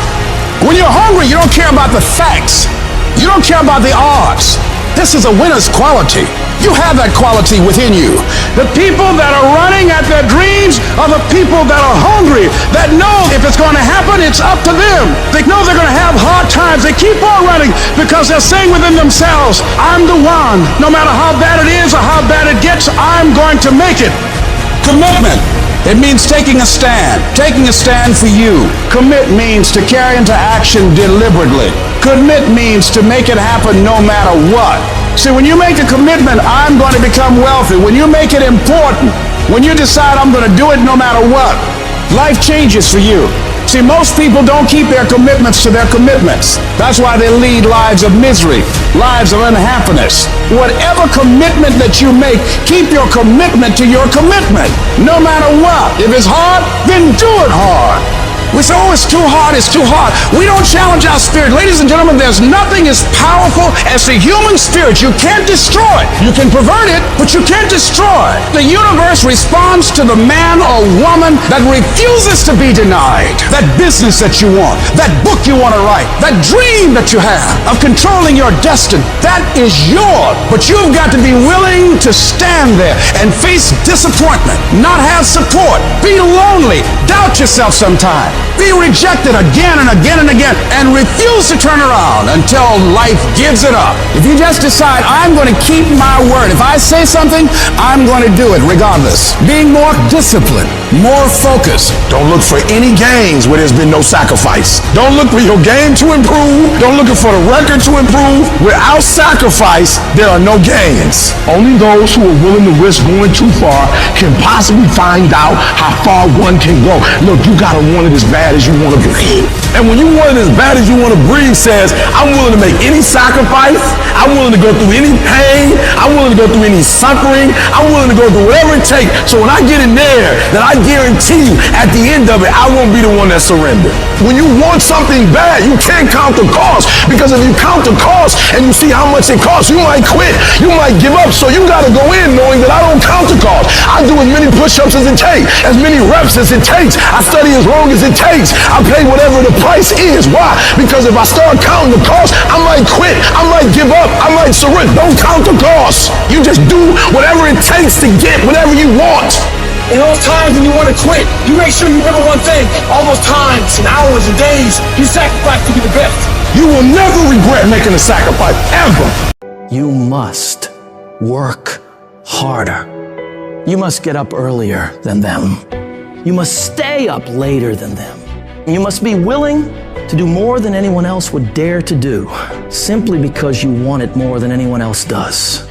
When you're hungry, you don't care about the facts. You don't care about the odds. This is a winner's quality. You have that quality within you. The people that are running at their dreams are the people that are hungry, that know if it's going to happen, it's up to them. They know they're going to have hard times. They keep on running because they're saying within themselves, I'm the one. No matter how bad it is or how bad it gets, I'm going to make it. Commitment. It means taking a stand for you. Commit means to carry into action deliberately. Commit means to make it happen no matter what. See, when you make a commitment, I'm going to become wealthy. When you make it important, when you decide I'm going to do it no matter what, life changes for you. See, most people don't keep their commitments to their commitments. That's why they lead lives of misery, lives of unhappiness. Whatever commitment that you make, keep your commitment to your commitment, no matter what. If it's hard, then do it hard. We say, oh, it's too hard, it's too hard. We don't challenge our spirit. Ladies and gentlemen, there's nothing as powerful as the human spirit. You can't destroy it. You can pervert it, but you can't destroy it. The universe responds to the man or woman that refuses to be denied. That business that you want, that book you want to write, that dream that you have of controlling your destiny, that is yours. But you've got to be willing to stand there and face disappointment, not have support, be lonely, doubt yourself sometimes. Be rejected again and again and again and refuse to turn around until life gives it up. If you just decide, I'm going to keep my word. If I say something, I'm going to do it regardless. Being more disciplined, more focused. Don't look for any gains where there's been no sacrifice. Don't look for your game to improve. Don't look for the record to improve. Without sacrifice, there are no gains. Only those who are willing to risk going too far can possibly find out how far one can go. Look, you got to want it as bad as you want to breathe. And when you want it as bad as you want to breathe says, I'm willing to make any sacrifice. I'm willing to go through any pain. I'm willing to go through any suffering. I'm willing to go through whatever it takes. So when I get in there, then I guarantee you at the end of it, I won't be the one that surrendered. When you want something bad, you can't count the cost. Because if you count the cost and you see how much it costs, you might quit. You might give up. So you got to go in knowing that I don't count the cost. I do as many push-ups as it takes, as many reps as it takes. I study as long as it takes. I pay whatever the price is. Why? Because if I start counting the cost, I might quit. I might give up. I might surrender. Don't count the cost. You just do whatever it takes to get whatever you want. In those times when you want to quit, you make sure you remember one thing. All those times and hours and days you sacrifice to be the best. You will never regret making a sacrifice, ever. You must work harder. You must get up earlier than them. You must stay up later than them. You must be willing to do more than anyone else would dare to do, simply because you want it more than anyone else does.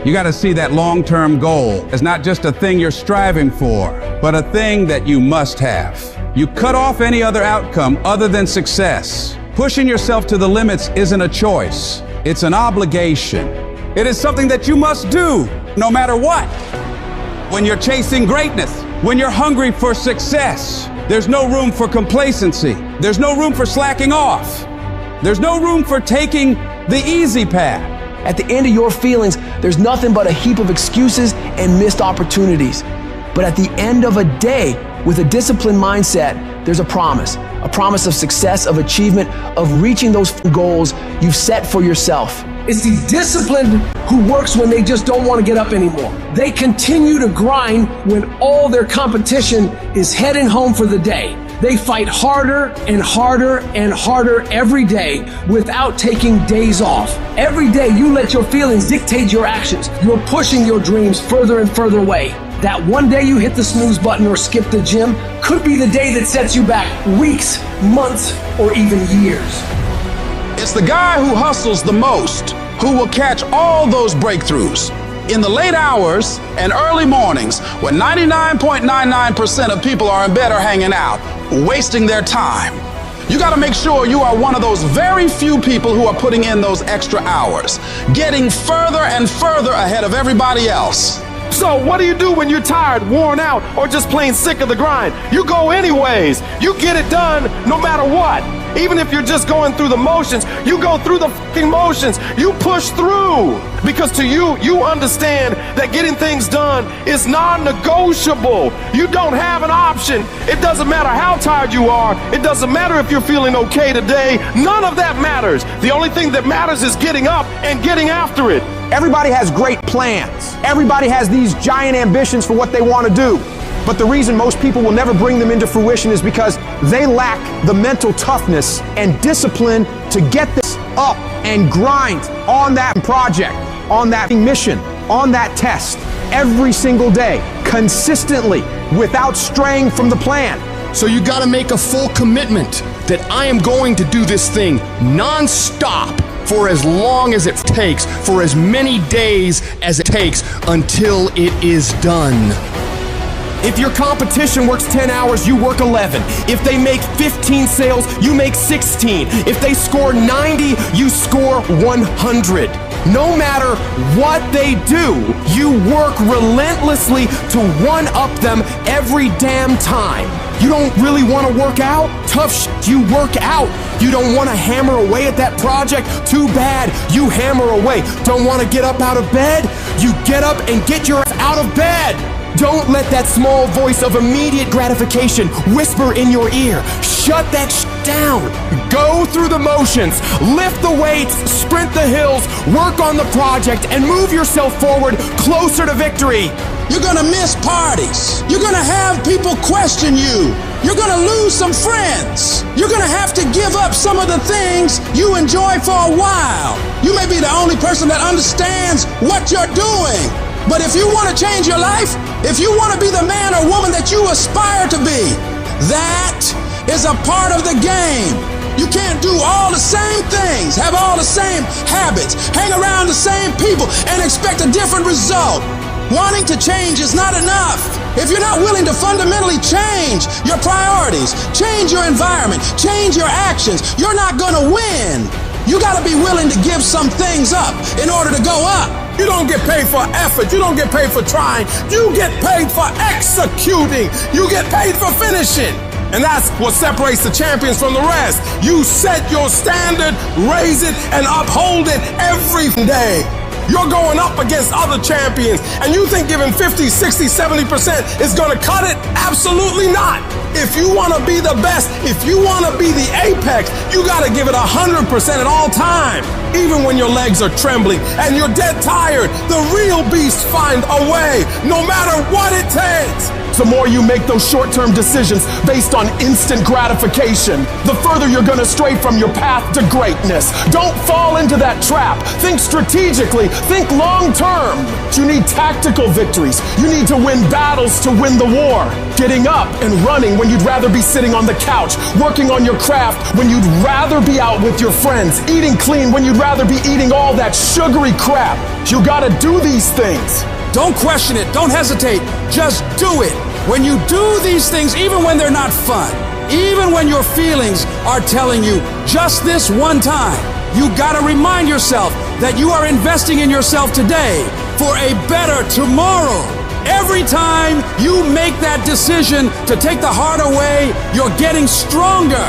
You got to see that long-term goal as not just a thing you're striving for, but a thing that you must have. You cut off any other outcome other than success. Pushing yourself to the limits isn't a choice. It's an obligation. It is something that you must do, no matter what. When you're chasing greatness, when you're hungry for success, there's no room for complacency. There's no room for slacking off. There's no room for taking the easy path. At the end of your feelings, there's nothing but a heap of excuses and missed opportunities. But at the end of a day, with a disciplined mindset, there's a promise of success, of achievement, of reaching those goals you've set for yourself. It's the disciplined who works when they just don't want to get up anymore. They continue to grind when all their competition is heading home for the day. They fight harder and harder and harder every day without taking days off. Every day you let your feelings dictate your actions. You're pushing your dreams further and further away. That one day you hit the snooze button or skip the gym could be the day that sets you back weeks, months, or even years. It's the guy who hustles the most who will catch all those breakthroughs. In the late hours and early mornings, when 99.99% of people are in bed or hanging out, wasting their time. You got to make sure you are one of those very few people who are putting in those extra hours, getting further and further ahead of everybody else. So what do you do when you're tired, worn out, or just plain sick of the grind? You go anyways. You get it done no matter what. Even if you're just going through the motions, you go through the fucking motions. You push through. Because to you, you understand that getting things done is non-negotiable. You don't have an option. It doesn't matter how tired you are. It doesn't matter if you're feeling okay today. None of that matters. The only thing that matters is getting up and getting after it. Everybody has great plans. Everybody has these giant ambitions for what they want to do. But the reason most people will never bring them into fruition is because they lack the mental toughness and discipline to get this up and grind on that project, on that mission, on that test, every single day, consistently, without straying from the plan. So you got to make a full commitment that I am going to do this thing non-stop for as long as it takes, for as many days as it takes, until it is done. If your competition works 10 hours, you work 11. If they make 15 sales, you make 16. If they score 90, you score 100. No matter what they do, you work relentlessly to one-up them every damn time. You don't really want to work out? Tough shit, you work out. You don't want to hammer away at that project? Too bad, you hammer away. Don't want to get up out of bed? You get up and get your ass out of bed. Don't let that small voice of immediate gratification whisper in your ear. Shut that shit down. Go through the motions, lift the weights, sprint the hills, work on the project, and move yourself forward closer to victory. You're gonna miss parties. You're gonna have people question you. You're gonna lose some friends. You're gonna have to give up some of the things you enjoy for a while. You may be the only person that understands what you're doing. But if you want to change your life, if you want to be the man or woman that you aspire to be, that is a part of the game. You can't do all the same things, have all the same habits, hang around the same people, and expect a different result. Wanting to change is not enough. If you're not willing to fundamentally change your priorities, change your environment, change your actions, you're not gonna win. You gotta be willing to give some things up in order to go up. You don't get paid for effort. You don't get paid for trying. You get paid for executing. You get paid for finishing. And that's what separates the champions from the rest. You set your standard, raise it, and uphold it every day. You're going up against other champions, and you think giving 50, 60, 70% is gonna cut it? Absolutely not. If you wanna be the best, if you wanna be the apex, you gotta give it 100% at all times. Even when your legs are trembling and you're dead tired, the real beasts find a way, no matter what it takes. The more you make those short-term decisions based on instant gratification, the further you're gonna stray from your path to greatness. Don't fall into that trap. Think strategically, think long-term. You need tactical victories. You need to win battles to win the war. Getting up and running when you'd rather be sitting on the couch, working on your craft when you'd rather be out with your friends, eating clean when you'd rather be eating all that sugary crap. You gotta do these things. Don't question it. Don't hesitate. Just do it. When you do these things, even when they're not fun, even when your feelings are telling you just this one time, you gotta remind yourself that you are investing in yourself today for a better tomorrow. Every time you make that decision to take the harder way, you're getting stronger.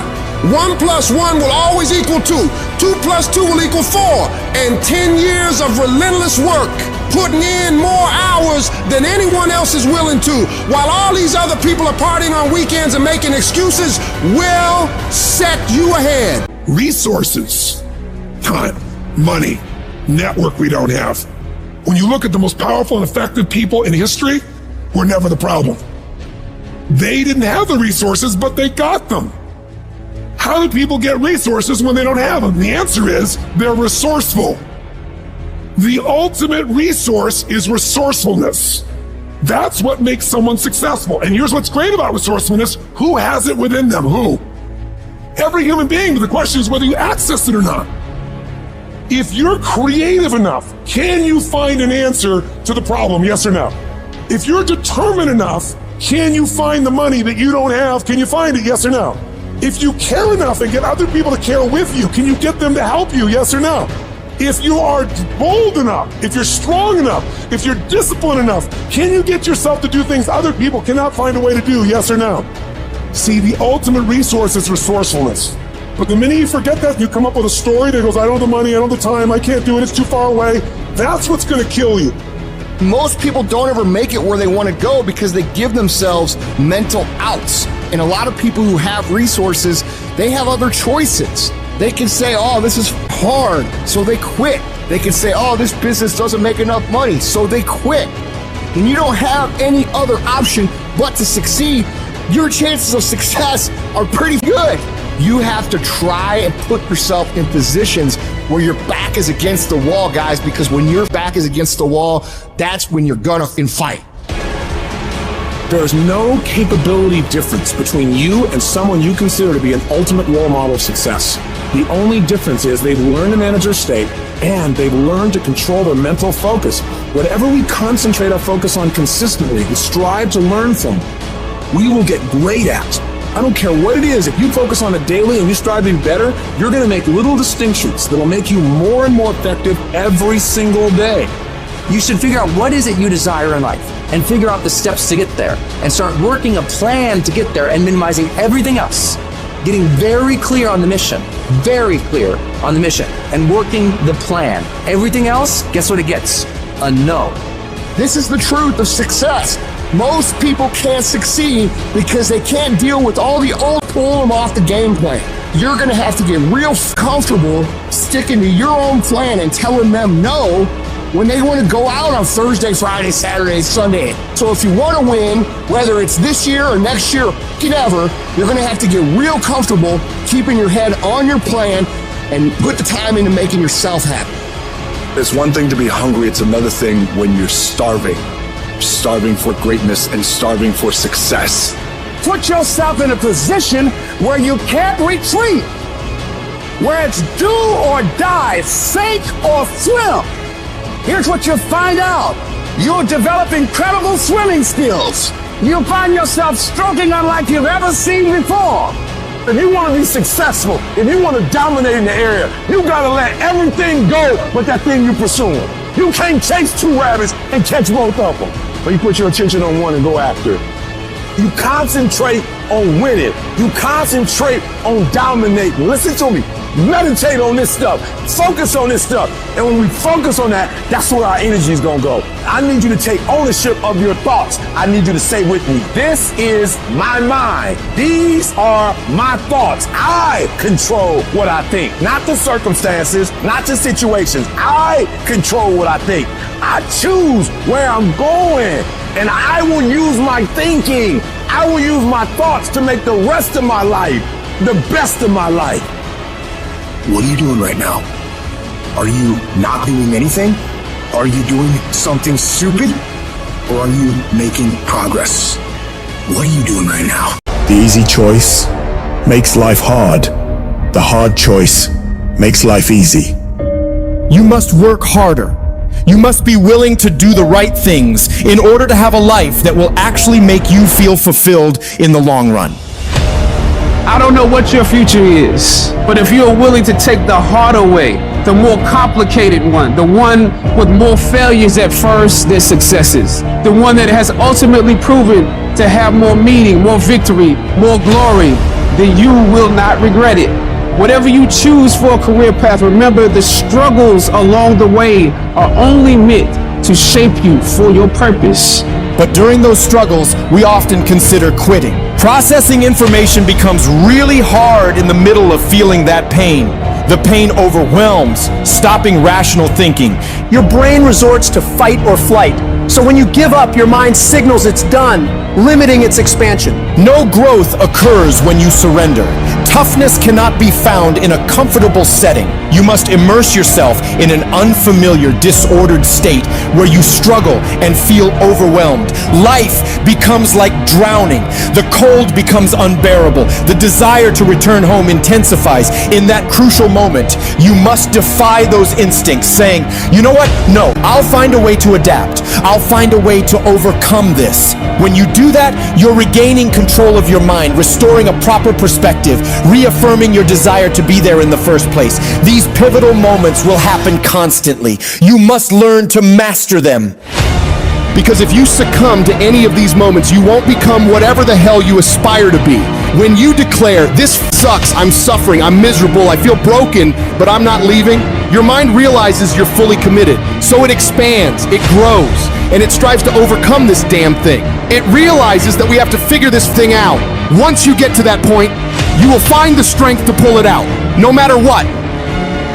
1 + 1 will always equal 2. 2 + 2 will equal 4. And 10 years of relentless work, putting in more hours than anyone else is willing to, while all these other people are partying on weekends and making excuses, will set you ahead. Resources, time, money, network we don't have. When you look at the most powerful and effective people in history, we're never the problem. They didn't have the resources, but they got them. How do people get resources when they don't have them? The answer is they're resourceful. The ultimate resource is resourcefulness. That's what makes someone successful. And here's what's great about resourcefulness. Who has it within them? Who? Every human being, but the question is whether you access it or not. If you're creative enough, can you find an answer to the problem? Yes or no? If you're determined enough, Can you find the money that you don't have? Can you find it? Yes or no? If you care enough and get other people to care with you, can you get them to help you? Yes or no? If you are bold enough, if you're strong enough, if you're disciplined enough, can you get yourself to do things other people cannot find a way to do? Yes or no? See, the ultimate resource is resourcefulness. But the minute you forget that, you come up with a story that goes, I don't have the money, I don't have the time, I can't do it, it's too far away. That's what's gonna kill you. Most people don't ever make it where they want to go because they give themselves mental outs. And a lot of people who have resources, they have other choices. They can say, oh, this is hard, so they quit. They can say, oh, this business doesn't make enough money, so they quit. And you don't have any other option but to succeed. Your chances of success are pretty good. You have to try and put yourself in positions where your back is against the wall, guys, because when your back is against the wall, that's when you're gonna fight. There's no capability difference between you and someone you consider to be an ultimate role model of success. The only difference is they've learned to manage their state and they've learned to control their mental focus. Whatever we concentrate our focus on consistently and strive to learn from, we will get great at. I don't care what it is, if you focus on it daily and you strive to be better, you're gonna make little distinctions that'll make you more and more effective every single day. You should figure out what is it you desire in life and figure out the steps to get there and start working a plan to get there and minimizing everything else. Getting very clear on the mission, and working the plan. Everything else, guess what it gets? A no. This is the truth of success. Most people can't succeed because they can't deal with all the old pull them off the game plan. You're gonna have to get real comfortable sticking to your own plan and telling them no when they want to go out on Thursday, Friday, Saturday, Sunday. So if you want to win, whether it's this year or next year, whatever, you're gonna have to get real comfortable keeping your head on your plan and put the time into making yourself happy. It's one thing to be hungry, it's another thing when you're starving. Starving for greatness and starving for success. Put yourself in a position where you can't retreat, where it's do or die, sink or swim. Here's what you'll find out. You'll develop incredible swimming skills. You'll find yourself stroking unlike you've ever seen before. If you want to be successful, if you want to dominate in the area, you gotta let everything go but that thing you're pursuing. You can't chase two rabbits and catch both of them. But you put your attention on one and go after it. You concentrate on winning. You concentrate on dominating. Listen to me. Meditate on this stuff. Focus on this stuff. And when we focus on that, that's where our energy is going to go. I need you to take ownership of your thoughts. I need you to say with me, this is my mind. These are my thoughts. I control what I think. Not the circumstances, not the situations. I control what I think. I choose where I'm going. And I will use my thinking. I will use my thoughts to make the rest of my life the best of my life. What are you doing right now? Are you not doing anything? Are you doing something stupid? Or are you making progress? What are you doing right now? The easy choice makes life hard. The hard choice makes life easy. You must work harder. You must be willing to do the right things in order to have a life that will actually make you feel fulfilled in the long run. I don't know what your future is, but if you're willing to take the harder way, the more complicated one, the one with more failures at first than successes, the one that has ultimately proven to have more meaning, more victory, more glory, then you will not regret it. Whatever you choose for a career path, remember the struggles along the way are only meant to shape you for your purpose. But during those struggles, we often consider quitting. Processing information becomes really hard in the middle of feeling that pain. The pain overwhelms, stopping rational thinking. Your brain resorts to fight or flight. So when you give up, your mind signals it's done, limiting its expansion. No growth occurs when you surrender. Toughness cannot be found in a comfortable setting. You must immerse yourself in an unfamiliar, disordered state where you struggle and feel overwhelmed. Life becomes like drowning. The cold becomes unbearable. The desire to return home intensifies. In that crucial moment, you must defy those instincts, saying, you know what? No, I'll find a way to adapt. I'll find a way to overcome this. When you do that, you're regaining control of your mind, restoring a proper perspective, reaffirming your desire to be there in the first place. These pivotal moments will happen constantly. You must learn to master them. Because if you succumb to any of these moments, you won't become whatever the hell you aspire to be. When you declare, this sucks, I'm suffering, I'm miserable, I feel broken, but I'm not leaving, your mind realizes you're fully committed. So it expands, it grows, and it strives to overcome this damn thing. It realizes that we have to figure this thing out. Once you get to that point, you will find the strength to pull it out, no matter what.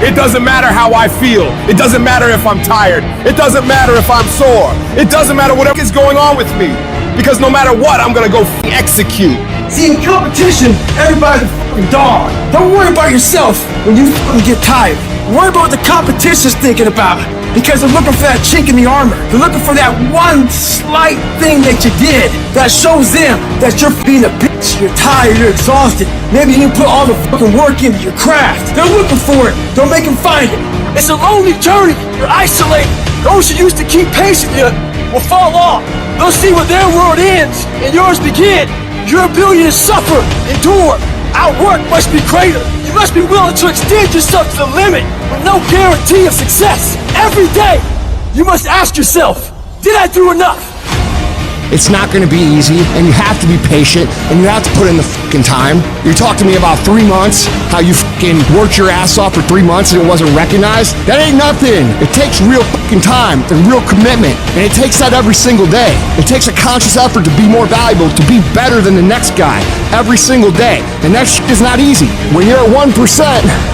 It doesn't matter how I feel. It doesn't matter if I'm tired. It doesn't matter if I'm sore. It doesn't matter whatever is going on with me. Because no matter what, I'm gonna go execute. See, in competition, everybody's a fucking dog. Don't worry about yourself when you fucking get tired. Worry about what the competition's thinking about. Because they're looking for that chink in the armor. They're looking for that one slight thing that you did that shows them that you're being a bitch, you're tired, you're exhausted. Maybe you didn't put all the fucking work into your craft. They're looking for it. Don't make them find it. It's a lonely journey. You're isolated. Those who used to keep pace with you will fall off. They'll see where their world ends and yours begin. Your ability to suffer, endure, outwork must be greater. You must be willing to extend yourself to the limit with no guarantee of success. Every day, you must ask yourself, did I do enough? It's not going to be easy, and you have to be patient, and you have to put in the fucking time. You talked to me about 3 months, how you fucking worked your ass off for 3 months and it wasn't recognized. That ain't nothing. It takes real fucking time and real commitment, and it takes that every single day. It takes a conscious effort to be more valuable, to be better than the next guy every single day, and that shit is not easy. When you're at 1%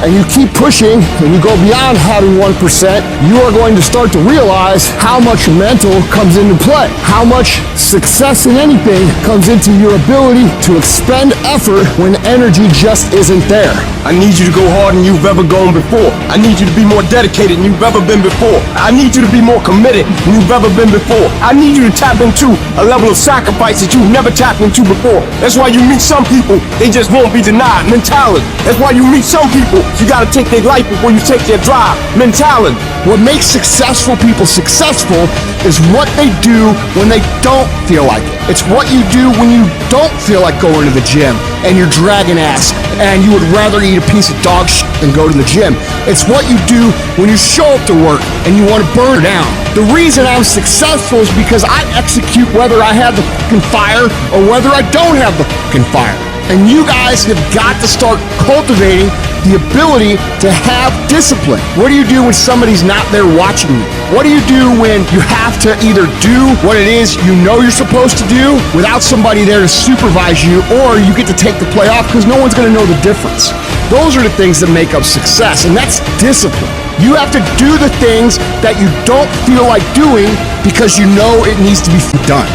and you keep pushing and you go beyond having 1%, you are going to start to realize how much mental comes into play, how much success in anything comes into your ability to expend effort when energy just isn't there. I need you to go harder than you've ever gone before. I need you to be more dedicated than you've ever been before. I need you to be more committed than you've ever been before. I need you to tap into a level of sacrifice that you've never tapped into before. That's why you meet some people, they just won't be denied mentality. That's why you meet some people, you gotta take their life before you take their drive mentality. What makes successful people successful is what they do when they don't feel like it. It's what you do when you don't feel like going to the gym and you're dragging ass and you would rather eat a piece of dog shit than go to the gym. It's what you do when you show up to work and you want to burn down. The reason I'm successful is because I execute whether I have the fucking fire or whether I don't have the fucking fire. And you guys have got to start cultivating the ability to have discipline. What do you do when somebody's not there watching you? What do you do when you have to either do what it is you know you're supposed to do without somebody there to supervise you, or you get to take the play off because no one's going to know the difference? Those are the things that make up success, and that's discipline. You have to do the things that you don't feel like doing because you know it needs to be done.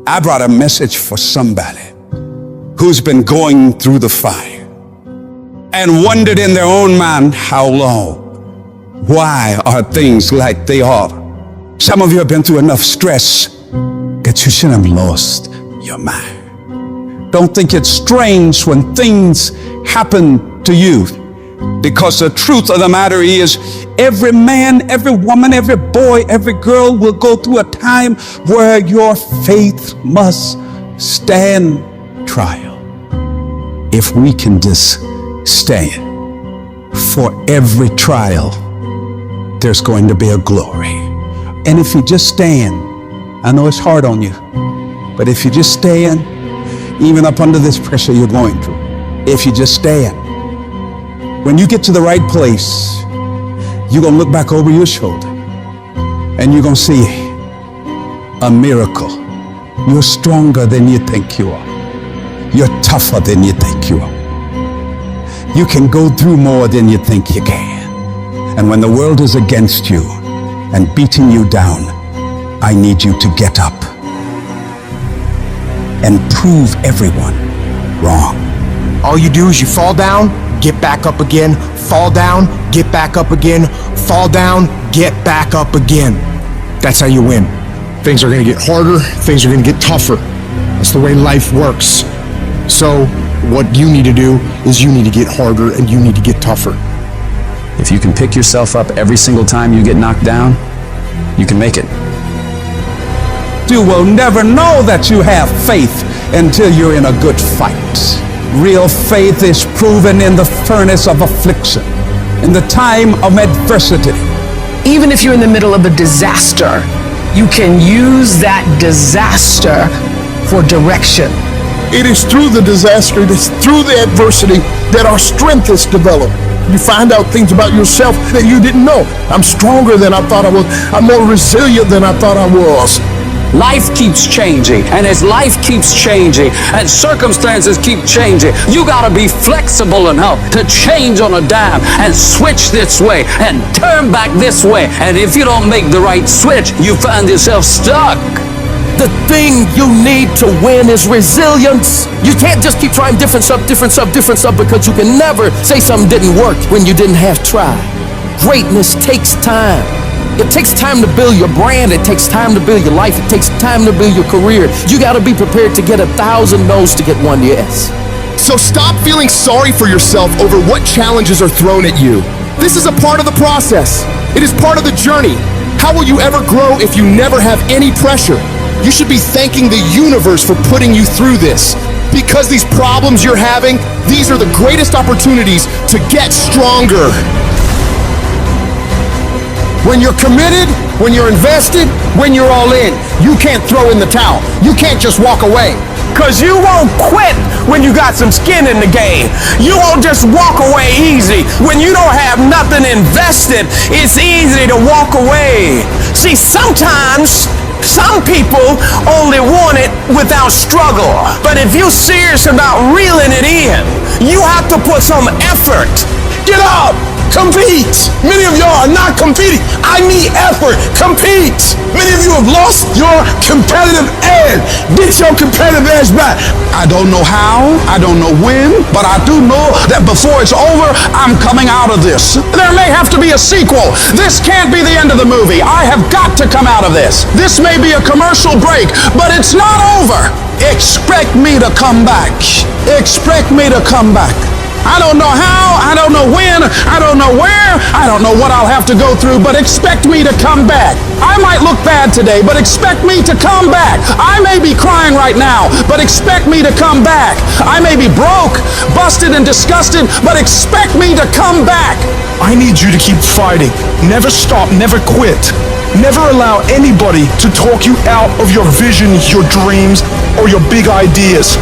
I brought a message for somebody who's been going through the fire and wondered in their own mind how long. Why are things like they are? Some of you have been through enough stress that you should have lost your mind. Don't think it's strange when things happen to you, because the truth of the matter is every man, every woman, every boy, every girl will go through a time where your faith must stand trial. If we can just stand for every trial, there's going to be a glory. And if you just stand, I know it's hard on you, but if you just stand, even up under this pressure you're going through, if you just stand, when you get to the right place, you're going to look back over your shoulder and you're going to see a miracle. You're stronger than you think you are. You're tougher than you think you are. You can go through more than you think you can. And when the world is against you and beating you down, I need you to get up and prove everyone wrong. All you do is you fall down, get back up again, fall down, get back up again, fall down, get back up again. That's how you win. Things are gonna get harder, things are gonna get tougher. That's the way life works. So what you need to do is you need to get harder and you need to get tougher. If you can pick yourself up every single time you get knocked down, you can make it. You will never know that you have faith until you're in a good fight. Real faith is proven in the furnace of affliction, in the time of adversity. Even if you're in the middle of a disaster, you can use that disaster for direction. It is through the disaster, it is through the adversity that our strength is developed. You find out things about yourself that you didn't know. I'm stronger than I thought I was. I'm more resilient than I thought I was. Life keeps changing, and as life keeps changing and circumstances keep changing, you gotta be flexible enough to change on a dime and switch this way and turn back this way. And if you don't make the right switch, you find yourself stuck. The thing you need to win is resilience. You can't just keep trying different stuff, because you can never say something didn't work when you didn't have tried. Greatness takes time. It takes time to build your brand. It takes time to build your life. It takes time to build your career. You got to be prepared to get 1,000 no's to get 1 yes. So stop feeling sorry for yourself over what challenges are thrown at you. This is a part of the process. It is part of the journey. How will you ever grow if you never have any pressure? You should be thanking the universe for putting you through this. Because these problems you're having, these are the greatest opportunities to get stronger. When you're committed, when you're invested, when you're all in, you can't throw in the towel. You can't just walk away. Cause you won't quit when you got some skin in the game. You won't just walk away easy. When you don't have nothing invested, it's easy to walk away. See, sometimes some people only want it without struggle. But if you're serious about reeling it in, you have to put some effort. Get up! Compete! Many of y'all are not competing. I need effort. Compete! Many of you have lost your competitive edge. Get your competitive edge back. I don't know how, I don't know when, but I do know that before it's over, I'm coming out of this. There may have to be a sequel. This can't be the end of the movie. I have got to come out of this. This may be a commercial break, but it's not over. Expect me to come back. Expect me to come back. I don't know how, I don't know when, I don't know where, I don't know what I'll have to go through, but expect me to come back. I might look bad today, but expect me to come back. I may be crying right now, but expect me to come back. I may be broke, busted, and disgusted, but expect me to come back. I need you to keep fighting. Never stop, never quit. Never allow anybody to talk you out of your vision, your dreams, or your big ideas.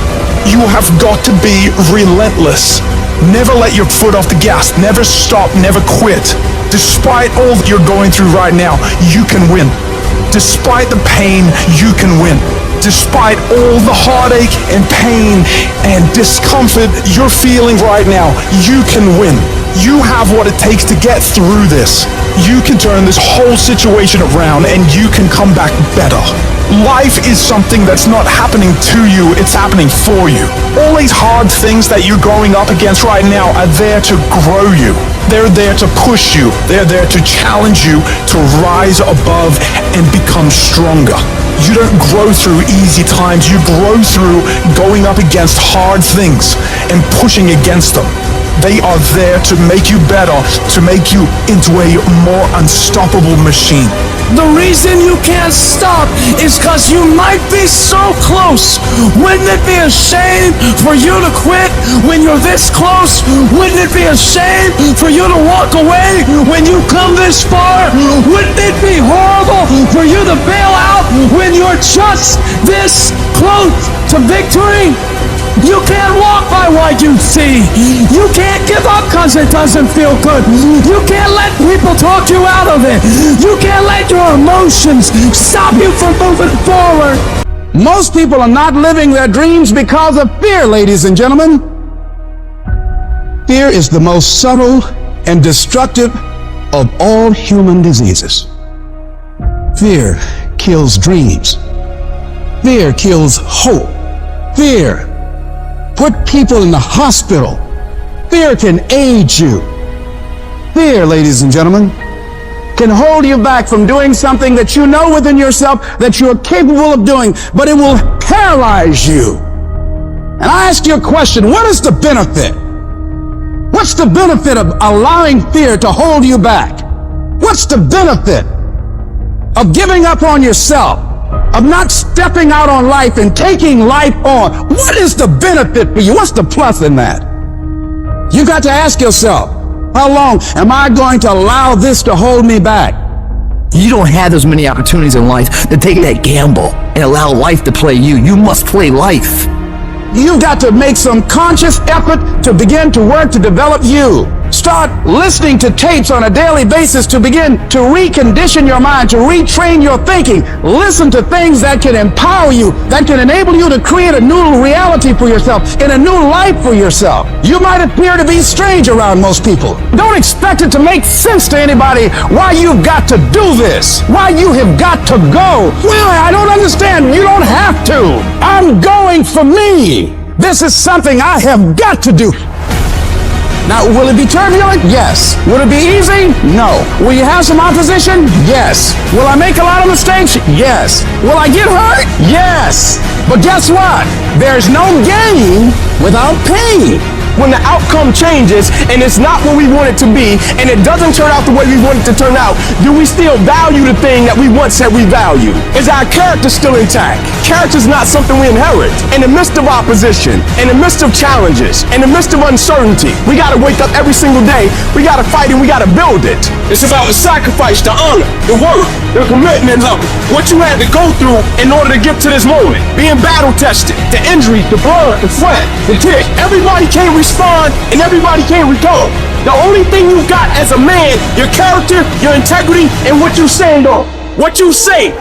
You have got to be relentless. Never let your foot off the gas. Never stop, never quit. Despite all that you're going through right now, you can win. Despite the pain, you can win. Despite all the heartache and pain and discomfort you're feeling right now, you can win. You have what it takes to get through this. You can turn this whole situation around and you can come back better. Life is something that's not happening to you, it's happening for you. All these hard things that you're going up against right now are there to grow you. They're there to push you. They're there to challenge you to rise above and become stronger. You don't grow through easy times. You grow through going up against hard things and pushing against them. They are there to make you better, to make you into a more unstoppable machine. The reason you can't stop is because you might be so close. Wouldn't it be a shame for you to quit when you're this close? Wouldn't it be a shame for you to walk away when you come this far? Wouldn't it be horrible for you to bail out when you're just this close to victory? You can't walk by what you see. You can't give up because it doesn't feel good. You can't let people talk you out of it. You can't let your emotions stop you from moving forward. Most people are not living their dreams because of fear, ladies and gentlemen. Fear is the most subtle and destructive of all human diseases. Fear kills dreams. Fear kills hope. Fear put people in the hospital fear can aid you. Fear, ladies and gentlemen, can hold you back from doing something that you know within yourself that you're capable of doing, but it will paralyze you. And I ask you a question, what is the benefit? What's the benefit of allowing fear to hold you back? What's the benefit of giving up on yourself, of not stepping out on life and taking life on? What is the benefit for you? What's the plus in that? You got to ask yourself, how long am I going to allow this to hold me back? You don't have as many opportunities in life to take that gamble and allow life to play you. You must play life. You've got to make some conscious effort to begin to work to develop you. Start listening to tapes on a daily basis to begin to recondition your mind, to retrain your thinking. Listen to things that can empower you, that can enable you to create a new reality for yourself and a new life for yourself. You might appear to be strange around most people. Don't expect it to make sense to anybody why you've got to do this, why you have got to go. Well, I don't understand. You don't have to. I'm going for me. This is something I have got to do. Now, will it be turbulent? Yes. Will it be easy? No. Will you have some opposition? Yes. Will I make a lot of mistakes? Yes. Will I get hurt? Yes. But guess what? There's no gain without pain. When the outcome changes and it's not what we want it to be and it doesn't turn out the way we want it to turn out, do we still value the thing that we once said we value? Is our character still intact? Character's not something we inherit. In the midst of opposition, in the midst of challenges, in the midst of uncertainty, we gotta wake up every single day, we gotta fight and we gotta build it. It's about the sacrifice, the honor, the work, the commitment level, what you had to go through in order to get to this moment. Being battle tested, the injury, the blood, the sweat, the tears. Everybody can't respond and everybody can't recover. The only thing you got as a man, your character, your integrity, and what you say, though. What you say.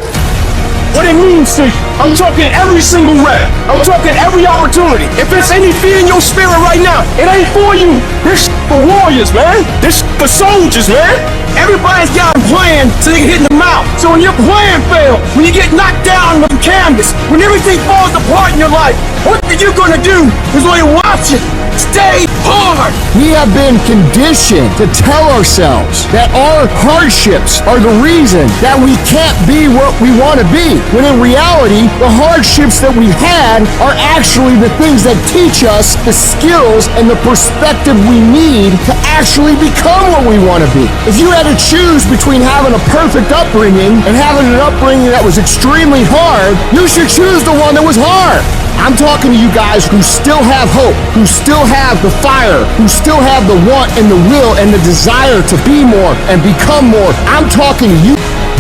What it means to you. I'm talking every single rep. I'm talking every opportunity. If it's any fear in your spirit right now, it ain't for you. This for warriors, man. This for soldiers, man. Everybody's got a plan so they can hit in the mouth. So when your plan fails, when you get knocked down on the canvas, when everything falls apart in your life, what are you gonna do? Is when you watch it. Stay hard. We have been conditioned to tell ourselves that our hardships are the reason that we can't be what we want to be. When in reality, the hardships that we had are actually the things that teach us the skills and the perspective we need to actually become what we want to be. If you had to choose between having a perfect upbringing and having an upbringing that was extremely hard, you should choose the one that was hard. I'm talking to you guys who still have hope, who still have the fire, who still have the want and the will and the desire to be more and become more. I'm talking to you.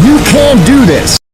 You can do this.